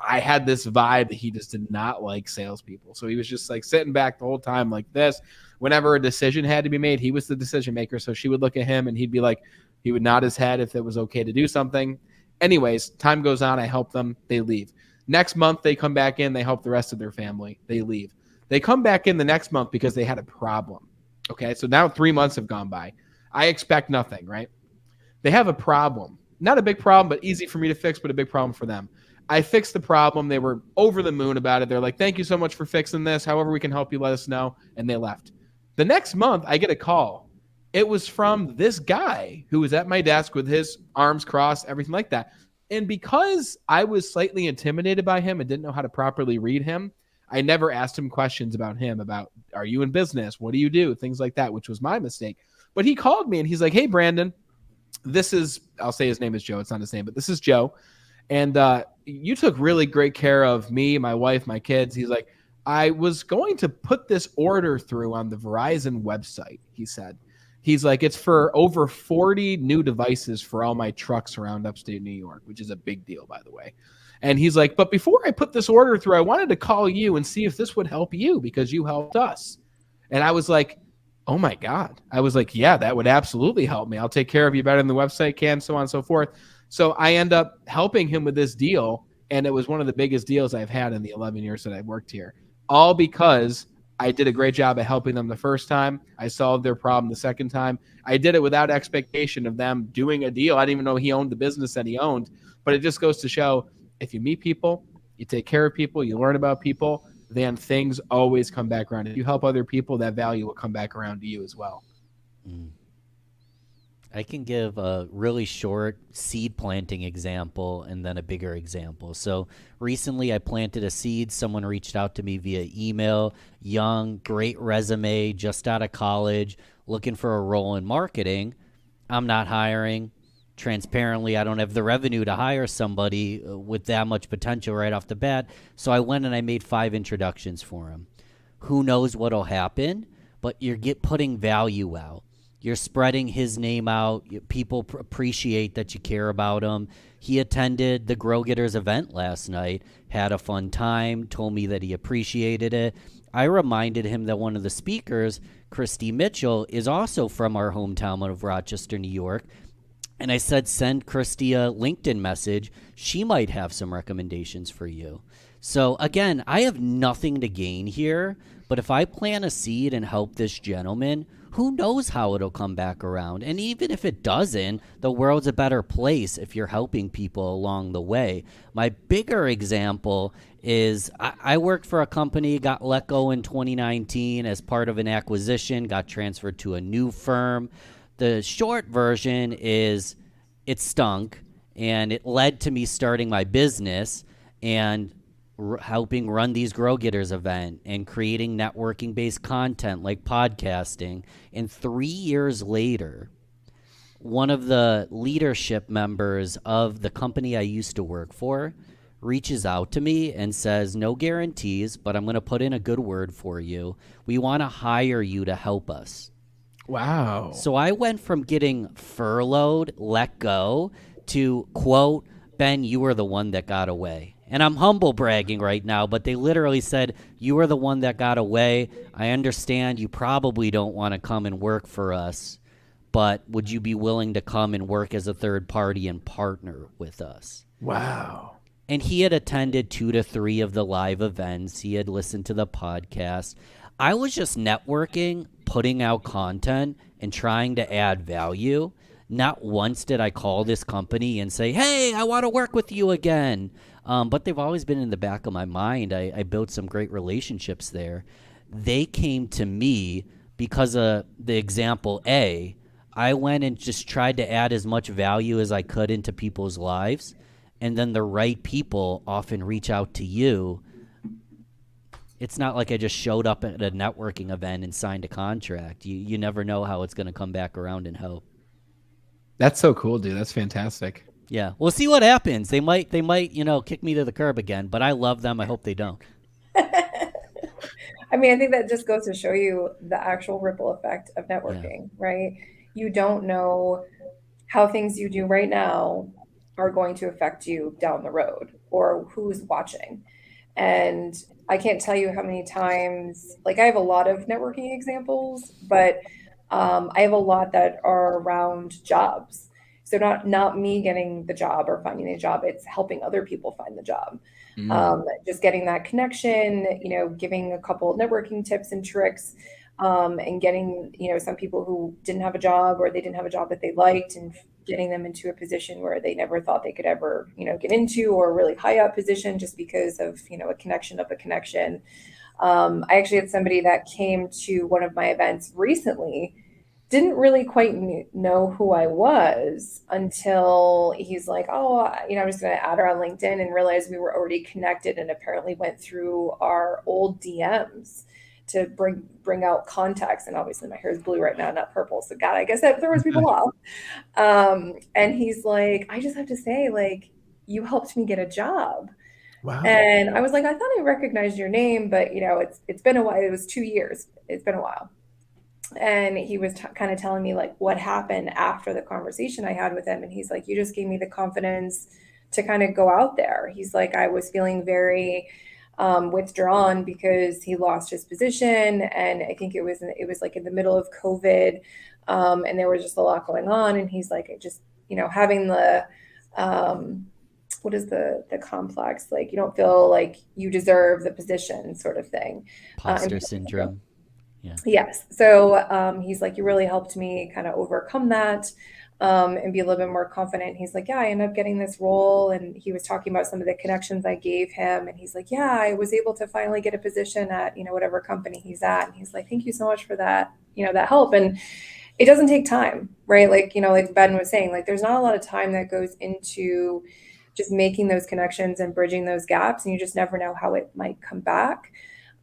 I had this vibe that he just did not like salespeople. So he was just like sitting back the whole time like this. Whenever a decision had to be made, he was the decision maker. So she would look at him and he'd be like, he would nod his head if it was okay to do something. Anyways, time goes on. I help them. They leave. Next month, they come back in. They help the rest of their family. They leave. They come back in the next month because they had a problem. Okay, so now 3 months have gone by. I expect nothing, right? They have a problem. Not a big problem, but easy for me to fix, but a big problem for them. I fixed the problem. They were over the moon about it. They're like, thank you so much for fixing this. However we can help you, let us know. And they left. The next month, I get a call. It was from this guy who was at my desk with his arms crossed, everything like that. And because I was slightly intimidated by him and didn't know how to properly read him, I never asked him questions about him, about, are you in business? What do you do? Things like that, which was my mistake. But he called me and he's like, hey, Brandon, this is, I'll say his name is Joe. It's not his name, but this is Joe. And you took really great care of me, my wife, my kids. He's like, I was going to put this order through on the Verizon website, he said. He's like, it's for over 40 new devices for all my trucks around upstate New York, which is a big deal, by the way. And he's like, but before I put this order through, I wanted to call you and see if this would help you because you helped us. And I was like, Oh my God. I was like, yeah, that would absolutely help me. I'll take care of you better than the website can, so on and so forth. So I end up helping him with this deal. And it was one of the biggest deals I've had in the 11 years that I've worked here. All because I did a great job at helping them the first time. I solved their problem the second time. I did it without expectation of them doing a deal. I didn't even know he owned the business that he owned. But it just goes to show, if you meet people, you take care of people, you learn about people, then things always come back around. If you help other people, that value will come back around to you as well. I can give a really short seed planting example and then a bigger example. So recently I planted a seed. Someone reached out to me via email, young, great resume, just out of college, looking for a role in marketing. I'm not hiring. Transparently, I don't have the revenue to hire somebody with that much potential right off the bat. So I went and I made 5 introductions for him. Who knows what'll happen, but you're putting value out. You're spreading his name out. People appreciate that you care about him. He attended the Grow Getters event last night, had a fun time, told me that he appreciated it. I reminded him that one of the speakers, Christy Mitchell, is also from our hometown of Rochester, New York. And I said, send Christy a LinkedIn message. She might have some recommendations for you. So again, I have nothing to gain here, but if I plant a seed and help this gentleman, who knows how it'll come back around? And even if it doesn't, the world's a better place if you're helping people along the way. My bigger example is I worked for a company, got let go in 2019 as part of an acquisition, got transferred to a new firm. The short version is it stunk, and it led to me starting my business and helping run these Grow Getters event and creating networking-based content like podcasting. And 3 years later, one of the leadership members of the company I used to work for reaches out to me and says, no guarantees, but I'm going to put in a good word for you. We want to hire you to help us. Wow. So I went from getting furloughed, let go, to, quote, Ben, you were the one that got away. And I'm humble bragging right now, but they literally said, you were the one that got away. I understand you probably don't want to come and work for us, but would you be willing to come and work as a third party and partner with us? Wow. And he had attended 2 to 3 of the live events. He had listened to the podcast. I was just networking, putting out content, and trying to add value. Not once did I call this company and say, hey, I want to work with you again. But they've always been in the back of my mind. I built some great relationships there. They came to me because of the example A. I went and just tried to add as much value as I could into people's lives. And then the right people often reach out to you. It's not like I just showed up at a networking event and signed a contract. You never know how it's going to come back around and help. That's so cool, dude. That's fantastic. Yeah, we'll see what happens. They might, kick me to the curb again, but I love them. I hope they don't. I mean, I think that just goes to show you the actual ripple effect of networking, right? You don't know how things you do right now are going to affect you down the road or who's watching. And I can't tell you how many times, like I have a lot of networking examples, but I have a lot that are around jobs. So not me getting the job or finding a job, it's helping other people find the job. Just getting that connection, giving a couple of networking tips and tricks, and getting, some people who didn't have a job or they didn't have a job that they liked and getting them into a position where they never thought they could ever, get into, or a really high up position just because of, a connection of a connection. I actually had somebody that came to one of my events recently, didn't really quite know who I was until he's like, oh, I'm just going to add her on LinkedIn, and realized we were already connected, and apparently went through our old DMs to bring out context. And obviously my hair is blue right now, not purple. So God, I guess that throws people off. And he's like, I just have to say, like, you helped me get a job. Wow. And I was like, I thought I recognized your name, but it's been a while. It was 2 years. It's been a while. And he was kind of telling me like what happened after the conversation I had with him. And he's like, you just gave me the confidence to kind of go out there. He's like, I was feeling very withdrawn because he lost his position, and I think it was like in the middle of COVID, and there was just a lot going on, and he's like, I just, having the what is the complex, like you don't feel like you deserve the position sort of thing. Imposter syndrome. Yeah. Yes. So he's like, you really helped me kind of overcome that, and be a little bit more confident. He's like, yeah, I ended up getting this role. And he was talking about some of the connections I gave him. And he's like, yeah, I was able to finally get a position at, whatever company he's at. And he's like, thank you so much for that, that help. And it doesn't take time, right? Like, like Ben was saying, like, there's not a lot of time that goes into just making those connections and bridging those gaps. And you just never know how it might come back.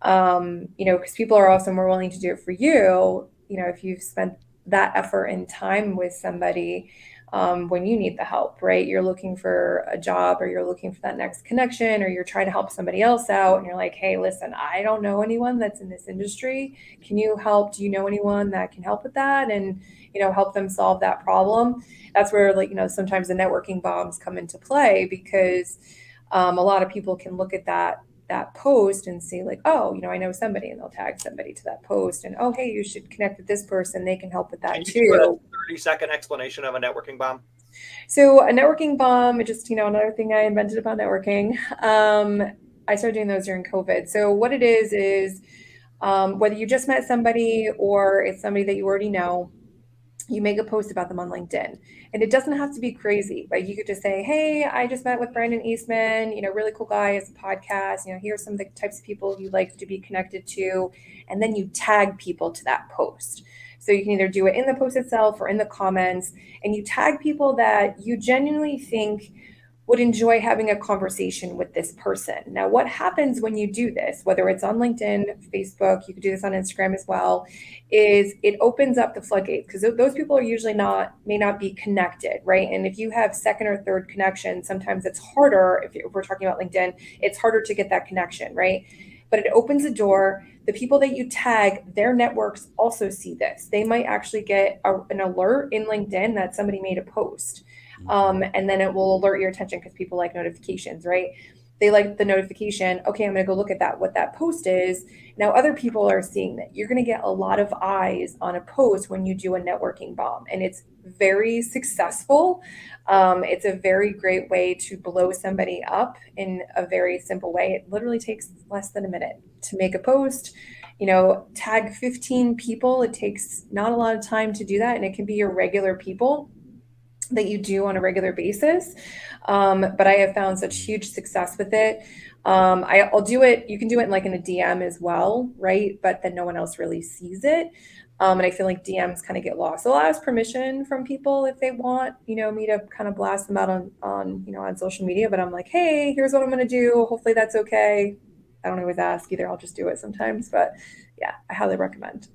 Because people are also more willing to do it for you, if you've spent that effort and time with somebody, when you need the help, right? You're looking for a job, or you're looking for that next connection, or you're trying to help somebody else out. And you're like, hey, listen, I don't know anyone that's in this industry. Can you help? Do you know anyone that can help with that? And, help them solve that problem. That's where, like, sometimes the networking bombs come into play, because a lot of people can look at that post and see like, oh, I know somebody, and they'll tag somebody to that post, and, oh, hey, you should connect with this person. They can help with that too. Give a 30-second explanation of a networking bomb? So a networking bomb, just, another thing I invented about networking. I started doing those during COVID. So what it is whether you just met somebody or it's somebody that you already know, you make a post about them on LinkedIn, and it doesn't have to be crazy, right? You could just say, hey, I just met with Brandon Eastman, really cool guy, has a podcast, here's some of the types of people you'd like to be connected to. And then you tag people to that post. So you can either do it in the post itself or in the comments, and you tag people that you genuinely think would enjoy having a conversation with this person. Now, what happens when you do this, whether it's on LinkedIn, Facebook, you could do this on Instagram as well, is it opens up the floodgates, because those people are usually may not be connected, right? And if you have second or third connection, sometimes it's harder. If we're talking about LinkedIn, it's harder to get that connection, right? But it opens the door. The people that you tag, their networks also see this. They might actually get an alert in LinkedIn that somebody made a post. And then it will alert your attention, because people like notifications, right? They like the notification. Okay, I'm going to go look at what that post is. Now, other people are seeing that. You're going to get a lot of eyes on a post when you do a networking bomb, and it's very successful. It's a very great way to blow somebody up in a very simple way. It literally takes less than a minute to make a post. Tag 15 people. It takes not a lot of time to do that, and it can be your regular people that you do on a regular basis. But I have found such huge success with it. I'll do it. You can do it in a DM as well, right? But then no one else really sees it. And I feel like DMs kind of get lost. So I'll ask permission from people if they want, me to kind of blast them out on social media. But I'm like, hey, here's what I'm going to do. Hopefully that's okay. I don't always ask either. I'll just do it sometimes. But yeah, I highly recommend.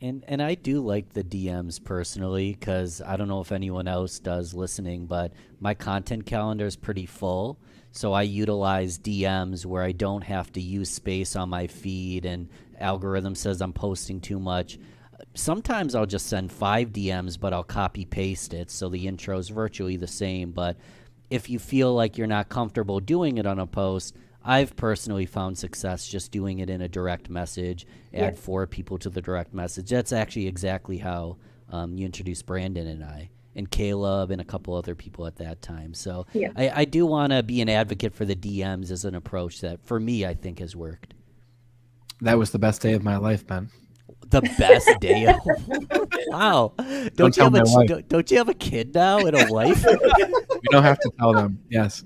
And I do like the DMs personally, because I don't know if anyone else does listening, but my content calendar is pretty full. So I utilize DMs where I don't have to use space on my feed, and algorithm says I'm posting too much. Sometimes I'll just send 5 DMs, but I'll copy paste it, so the intro is virtually the same. But if you feel like you're not comfortable doing it on a post, I've personally found success just doing it in a direct message, add 4 people to the direct message. That's actually exactly how you introduced Brandon and I, and Caleb and a couple other people at that time. So I do want to be an advocate for the DMs as an approach that, for me, I think has worked. That was the best day of my life, Ben. The best day of wow. Don't you have a kid now and a wife? You don't have to tell them. Yes.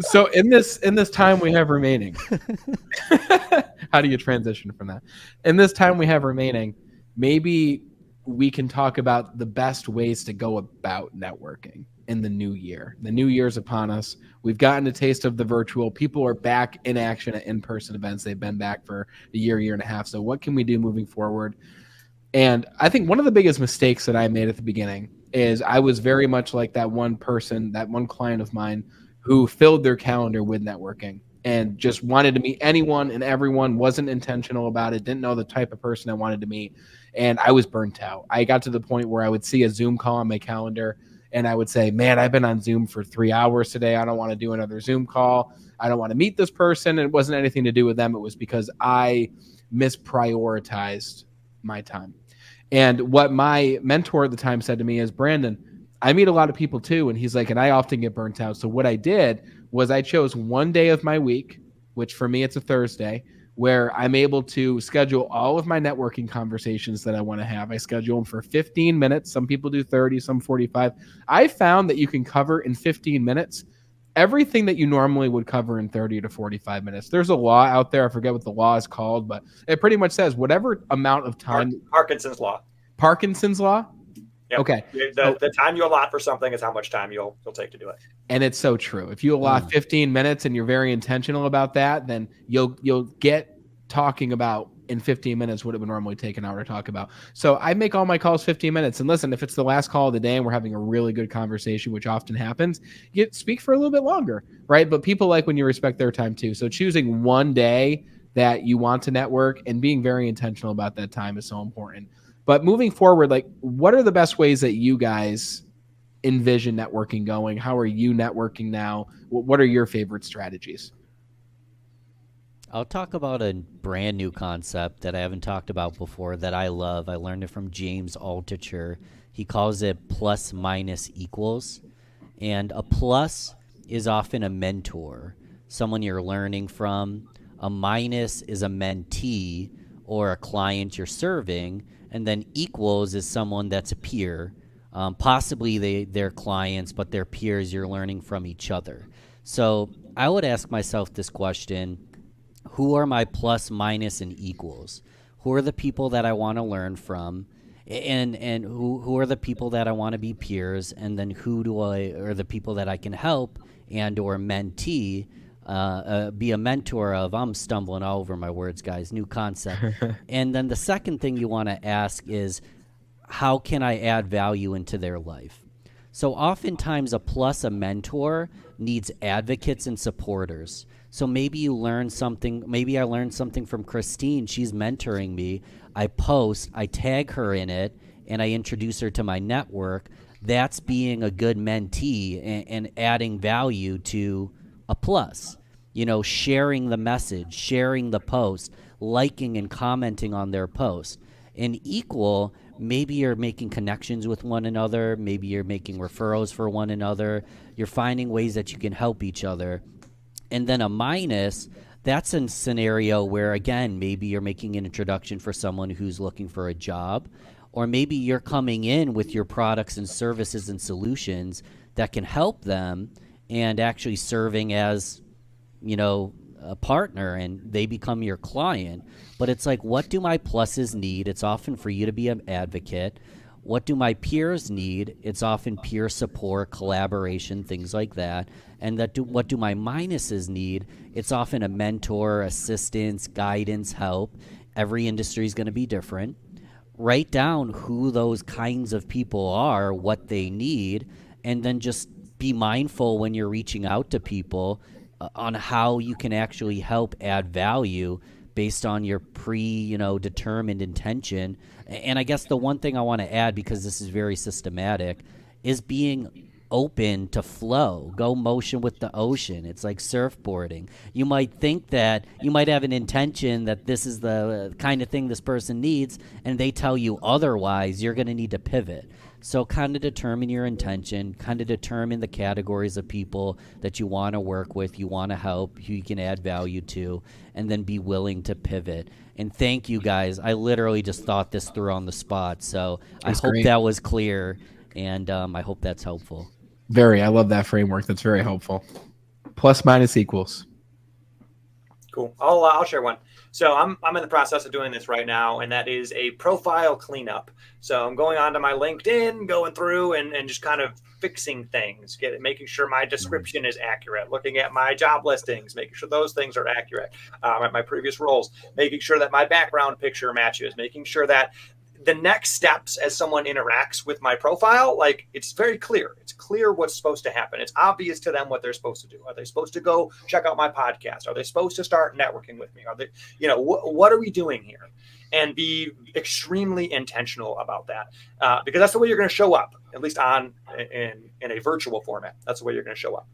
So in this time we have remaining, how do you transition from that? In this time we have remaining, maybe we can talk about the best ways to go about networking in the new year. The new year's upon us. We've gotten a taste of the virtual. People are back in action at in-person events. They've been back for a year and a half. So what can we do moving forward? And I think one of the biggest mistakes that I made at the beginning is I was very much like that one person, that one client of mine who filled their calendar with networking and just wanted to meet anyone and everyone, wasn't intentional about it, didn't know the type of person I wanted to meet. And I was burnt out. I got to the point where I would see a Zoom call on my calendar and I would say, man, I've been on Zoom for 3 hours today. I don't want to do another Zoom call. I don't want to meet this person. And it wasn't anything to do with them. It was because I misprioritized my time. And what my mentor at the time said to me is, Brandon, I meet a lot of people too. And he's like, and I often get burnt out. So what I did was I chose one day of my week, which for me, it's a Thursday, where I'm able to schedule all of my networking conversations that I want to have. I schedule them for 15 minutes. Some people do 30, some 45. I found that you can cover in 15 minutes everything that you normally would cover in 30 to 45 minutes. There's a law out there. I forget what the law is called, but it pretty much says whatever amount of time. Parkinson's law. Parkinson's law? Yep. Okay. The time you allot for something is how much time you'll take to do it. And it's so true. If you allot 15 minutes and you're very intentional about that, then you'll get talking about in 15 minutes what it would normally take an hour to talk about. So I make all my calls 15 minutes. And listen, if it's the last call of the day and we're having a really good conversation, which often happens, you speak for a little bit longer, right? But people like when you respect their time too. So choosing one day that you want to network and being very intentional about that time is so important. But moving forward, like, what are the best ways that you guys envision networking going? How are you networking now? What are your favorite strategies? I'll talk about a brand new concept that I haven't talked about before that I love. I learned it from James Altucher. He calls it plus minus equals. And a plus is often a mentor, someone you're learning from. A minus is a mentee or a client you're serving. And then equals is someone that's a peer. Possibly they're clients, but they're peers. You're learning from each other. So I would ask myself this question: who are my plus, minus, and equals? Who are the people that I want to learn from? And who are the people that I want to be peers? And then are the people that I can help and or mentee, be a mentor of? I'm stumbling all over my words, guys. New concept. And then the second thing you want to ask is, how can I add value into their life? So oftentimes a mentor needs advocates and supporters. So maybe you learn something. Maybe I learned something from Christine. She's mentoring me. I post, I tag her in it, and I introduce her to my network. That's being a good mentee and adding value to a plus. You know, sharing the message, sharing the post, liking and commenting on their post. An equal, maybe you're making connections with one another. Maybe you're making referrals for one another. You're finding ways that you can help each other. And then a minus, that's a scenario where, again, maybe you're making an introduction for someone who's looking for a job, or maybe you're coming in with your products and services and solutions that can help them and actually serving as, you know, a partner, and they become your client. But it's like, what do my pluses need? It's often for you to be an advocate. What do my peers need? It's often peer support, collaboration, things like that. And what do my minuses need? It's often a mentor, assistance, guidance, help. Every industry is going to be different. Write down who those kinds of people are, what they need, and then just be mindful when you're reaching out to people on how you can actually help add value based on your determined intention. And I guess the one thing I want to add, because this is very systematic, is being open to flow. Go motion with the ocean. It's like surfboarding. You might think that you might have an intention that this is the kind of thing this person needs, and they tell you otherwise. You're going to need to pivot. So kind of determine your intention, kind of determine the categories of people that you want to work with, you want to help, who you can add value to, and then be willing to pivot. And thank you, guys. I literally just thought this through on the spot. So I hope that was clear, and I hope that's helpful. I love that framework. That's very helpful. Plus minus equals. Cool. I'll share one. So I'm in the process of doing this right now, and that is a profile cleanup. So I'm going onto my LinkedIn, going through and just kind of fixing things, making sure my description is accurate, looking at my job listings, making sure those things are accurate, at my previous roles, making sure that my background picture matches, making sure that the next steps as someone interacts with my profile, like it's very clear. It's clear what's supposed to happen. It's obvious to them what they're supposed to do. Are they supposed to go check out my podcast? Are they supposed to start networking with me? Are they, what are we doing here? And be extremely intentional about that, because that's the way you're going to show up, at least in a virtual format. That's the way you're going to show up.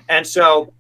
And so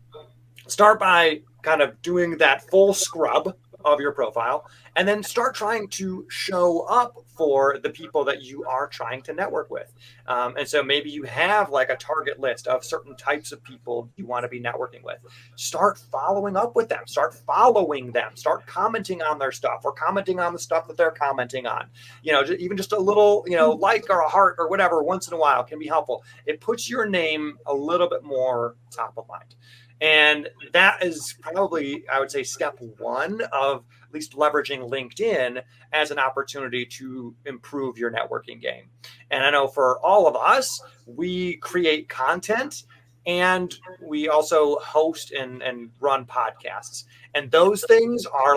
start by kind of doing that full scrub of your profile, and then start trying to show up for the people that you are trying to network with. And so maybe you have like a target list of certain types of people you want to be networking with. Start following up with them, start following them, start commenting on their stuff or commenting on the stuff that they're commenting on. Even just a little, like or a heart or whatever once in a while can be helpful. It puts your name a little bit more top of mind. And that is probably, I would say, step one of at least leveraging LinkedIn as an opportunity to improve your networking game. And I know for all of us, we create content and we also host and run podcasts. And those things are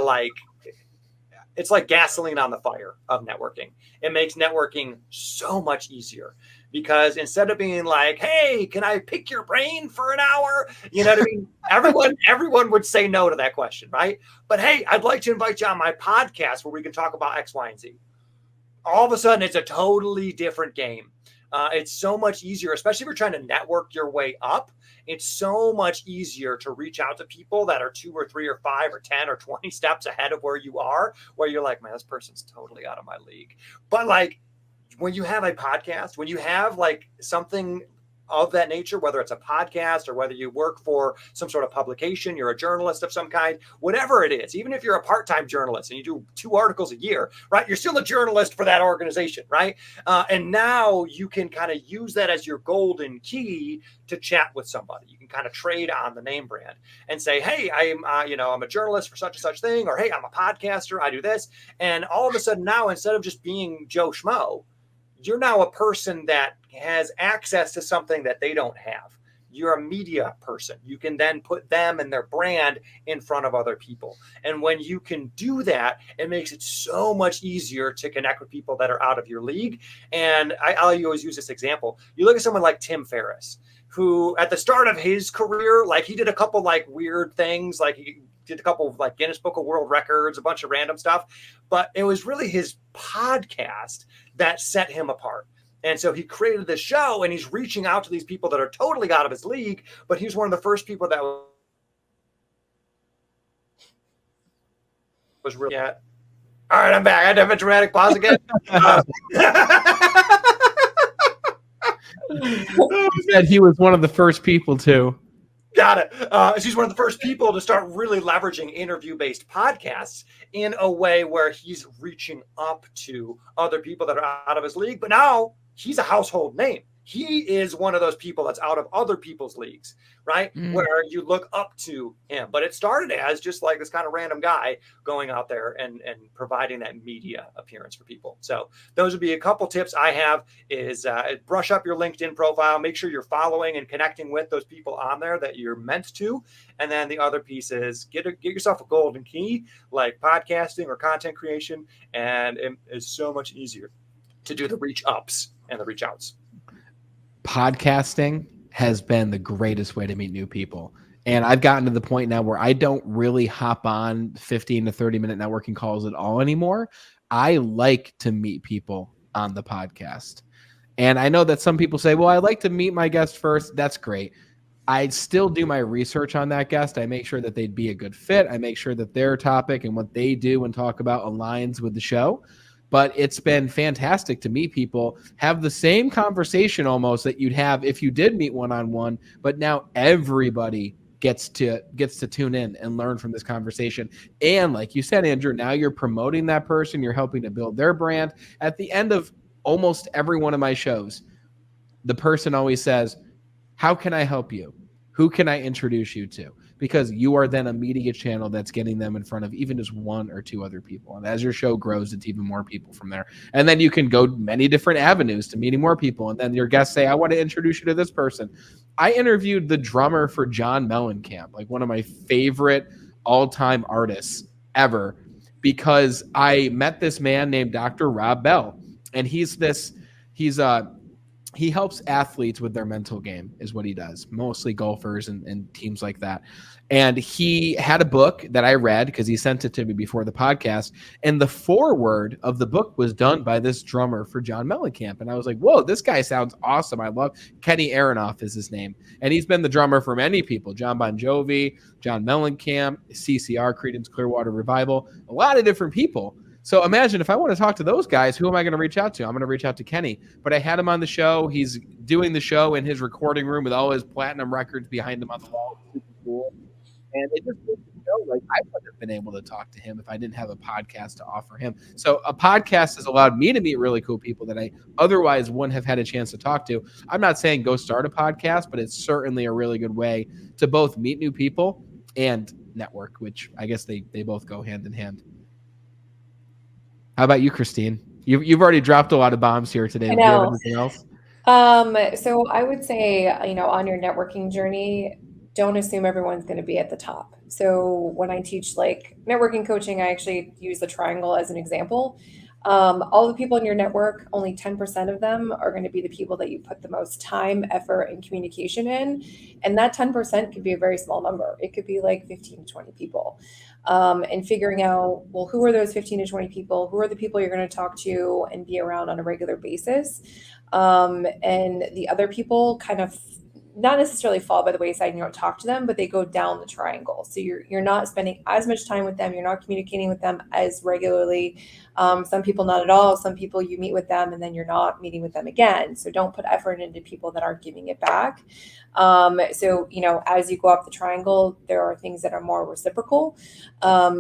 it's like gasoline on the fire of networking. It makes networking so much easier. Because instead of being like, hey, can I pick your brain for an hour? You know what I mean? Everyone would say no to that question, right? But hey, I'd like to invite you on my podcast where we can talk about X, Y, and Z. All of a sudden, it's a totally different game. It's so much easier, especially if you're trying to network your way up. It's so much easier to reach out to people that are 2 or 3 or 5 or 10 or 20 steps ahead of where you are, where you're like, man, this person's totally out of my league. But when you have a podcast, when you have something of that nature, whether it's a podcast or whether you work for some sort of publication, you're a journalist of some kind, whatever it is, even if you're a part-time journalist and you do 2 articles a year, right? You're still a journalist for that organization, right? And now you can kind of use that as your golden key to chat with somebody. You can kind of trade on the name brand and say, hey, I'm a journalist for such and such thing, or hey, I'm a podcaster, I do this. And all of a sudden now, instead of just being Joe Schmo, you're now a person that has access to something that they don't have. You're a media person. You can then put them and their brand in front of other people. And when you can do that, it makes it so much easier to connect with people that are out of your league. And I always use this example. You look at someone like Tim Ferriss, who at the start of his career, he did a couple weird things, he did a couple of Guinness Book of World Records, a bunch of random stuff, but it was really his podcast that set him apart. And so he created this show and he's reaching out to these people that are totally out of his league, but he's one of the first people that was really all right, I'm back. I had to have a dramatic pause again. He said he was one of the first people to. Got it. He's one of the first people to start really leveraging interview-based podcasts in a way where he's reaching up to other people that are out of his league. But now he's a household name. He is one of those people that's out of other people's leagues, right? Where you look up to him. But it started as just this kind of random guy going out there and providing that media appearance for people. So those would be a couple tips I have is brush up your LinkedIn profile. Make sure you're following and connecting with those people on there that you're meant to. And then the other piece is get yourself a golden key like podcasting or content creation. And it is so much easier to do the reach ups and the reach outs. Podcasting has been the greatest way to meet new people. And I've gotten to the point now where I don't really hop on 15 to 30-minute networking calls at all anymore. I like to meet people on the podcast. And I know that some people say, well, I like to meet my guest first. That's great. I still do my research on that guest. I make sure that they'd be a good fit. I make sure that their topic and what they do and talk about aligns with the show. But it's been fantastic to meet people, have the same conversation almost that you'd have if you did meet one-on-one, but now everybody gets to tune in and learn from this conversation. And like you said, Andrew, now you're promoting that person, you're helping to build their brand. At the end of almost every one of my shows, the person always says, how can I help you? Who can I introduce you to? Because you are then a media channel that's getting them in front of even just 1 or 2 other people. And as your show grows, it's even more people from there. And then you can go many different avenues to meeting more people. And then your guests say, I want to introduce you to this person. I interviewed the drummer for John Mellencamp, one of my favorite all-time artists ever, because I met this man named Dr. Rob Bell. and he helps athletes with their mental game is what he does, mostly golfers and teams like that. And he had a book that I read because he sent it to me before the podcast. And the foreword of the book was done by this drummer for John Mellencamp. And I was like, whoa, this guy sounds awesome. I love Kenny Aronoff is his name. And he's been the drummer for many people, John Bon Jovi, John Mellencamp, CCR, Creedence Clearwater Revival, a lot of different people. So imagine if I want to talk to those guys, who am I going to reach out to? I'm going to reach out to Kenny. But I had him on the show. He's doing the show in his recording room with all his platinum records behind him on the wall. Super cool. And it just makes me know, like, I wouldn't have been able to talk to him if I didn't have a podcast to offer him. So a podcast has allowed me to meet really cool people that I otherwise wouldn't have had a chance to talk to. I'm not saying go start a podcast, but it's certainly a really good way to both meet new people and network, which I guess they both go hand in hand. How about you, Christine? You've already dropped a lot of bombs here today. Do you have anything else? So I would say, on your networking journey, don't assume everyone's going to be at the top. So when I teach like networking coaching, I actually use the triangle as an example. All the people in your network, only 10% of them are going to be the people that you put the most time, effort, and communication in. And that 10% could be a very small number. It could be like 15 to 20 people. And figuring out, well, who are those 15 to 20 people? Who are the people you're going to talk to and be around on a regular basis? And the other people kind of not necessarily fall by the wayside and you don't talk to them, but they go down the triangle. So you're not spending as much time with them. You're not communicating with them as regularly. Some people not at all. Some people you meet with them and then you're not meeting with them again. So don't put effort into people that aren't giving it back. So, as you go up the triangle, there are things that are more reciprocal.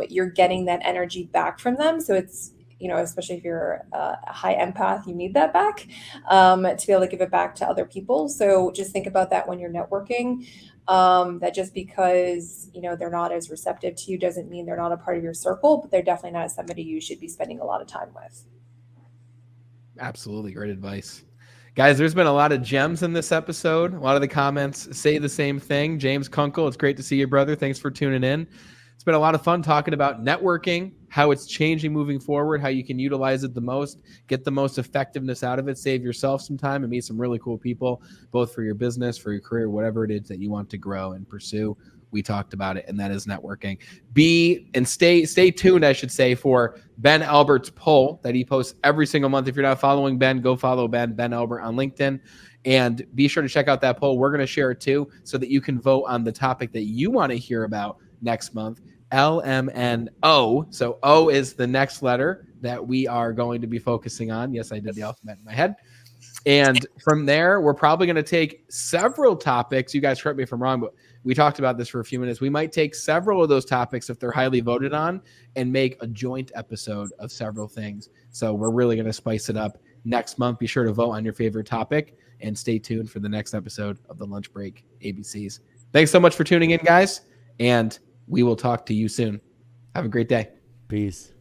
You're getting that energy back from them. So it's, especially if you're a high empath, you need that back to be able to give it back to other people. So just think about that when you're networking, that just because, they're not as receptive to you doesn't mean they're not a part of your circle, but they're definitely not somebody you should be spending a lot of time with. Absolutely. Great advice. Guys, there's been a lot of gems in this episode. A lot of the comments say the same thing. James Kunkel, it's great to see you, brother. Thanks for tuning in. It's been a lot of fun talking about networking, how it's changing moving forward, how you can utilize it the most, get the most effectiveness out of it, save yourself some time, and meet some really cool people, both for your business, for your career, whatever it is that you want to grow and pursue. We talked about it, and that is networking. Stay tuned, I should say, for Ben Albert's poll that he posts every single month. If you're not following Ben, go follow Ben Albert on LinkedIn. And be sure to check out that poll. We're going to share it too so that you can vote on the topic that you want to hear about next month. LMNO. So O is the next letter that we are going to be focusing on. Yes, I did the alphabet in my head. And from there, we're probably going to take several topics. You guys correct me if I'm wrong, but we talked about this for a few minutes. We might take several of those topics if they're highly voted on and make a joint episode of several things. So we're really going to spice it up next month. Be sure to vote on your favorite topic and stay tuned for the next episode of the Lunch Break ABCs. Thanks so much for tuning in, guys. And we will talk to you soon. Have a great day. Peace.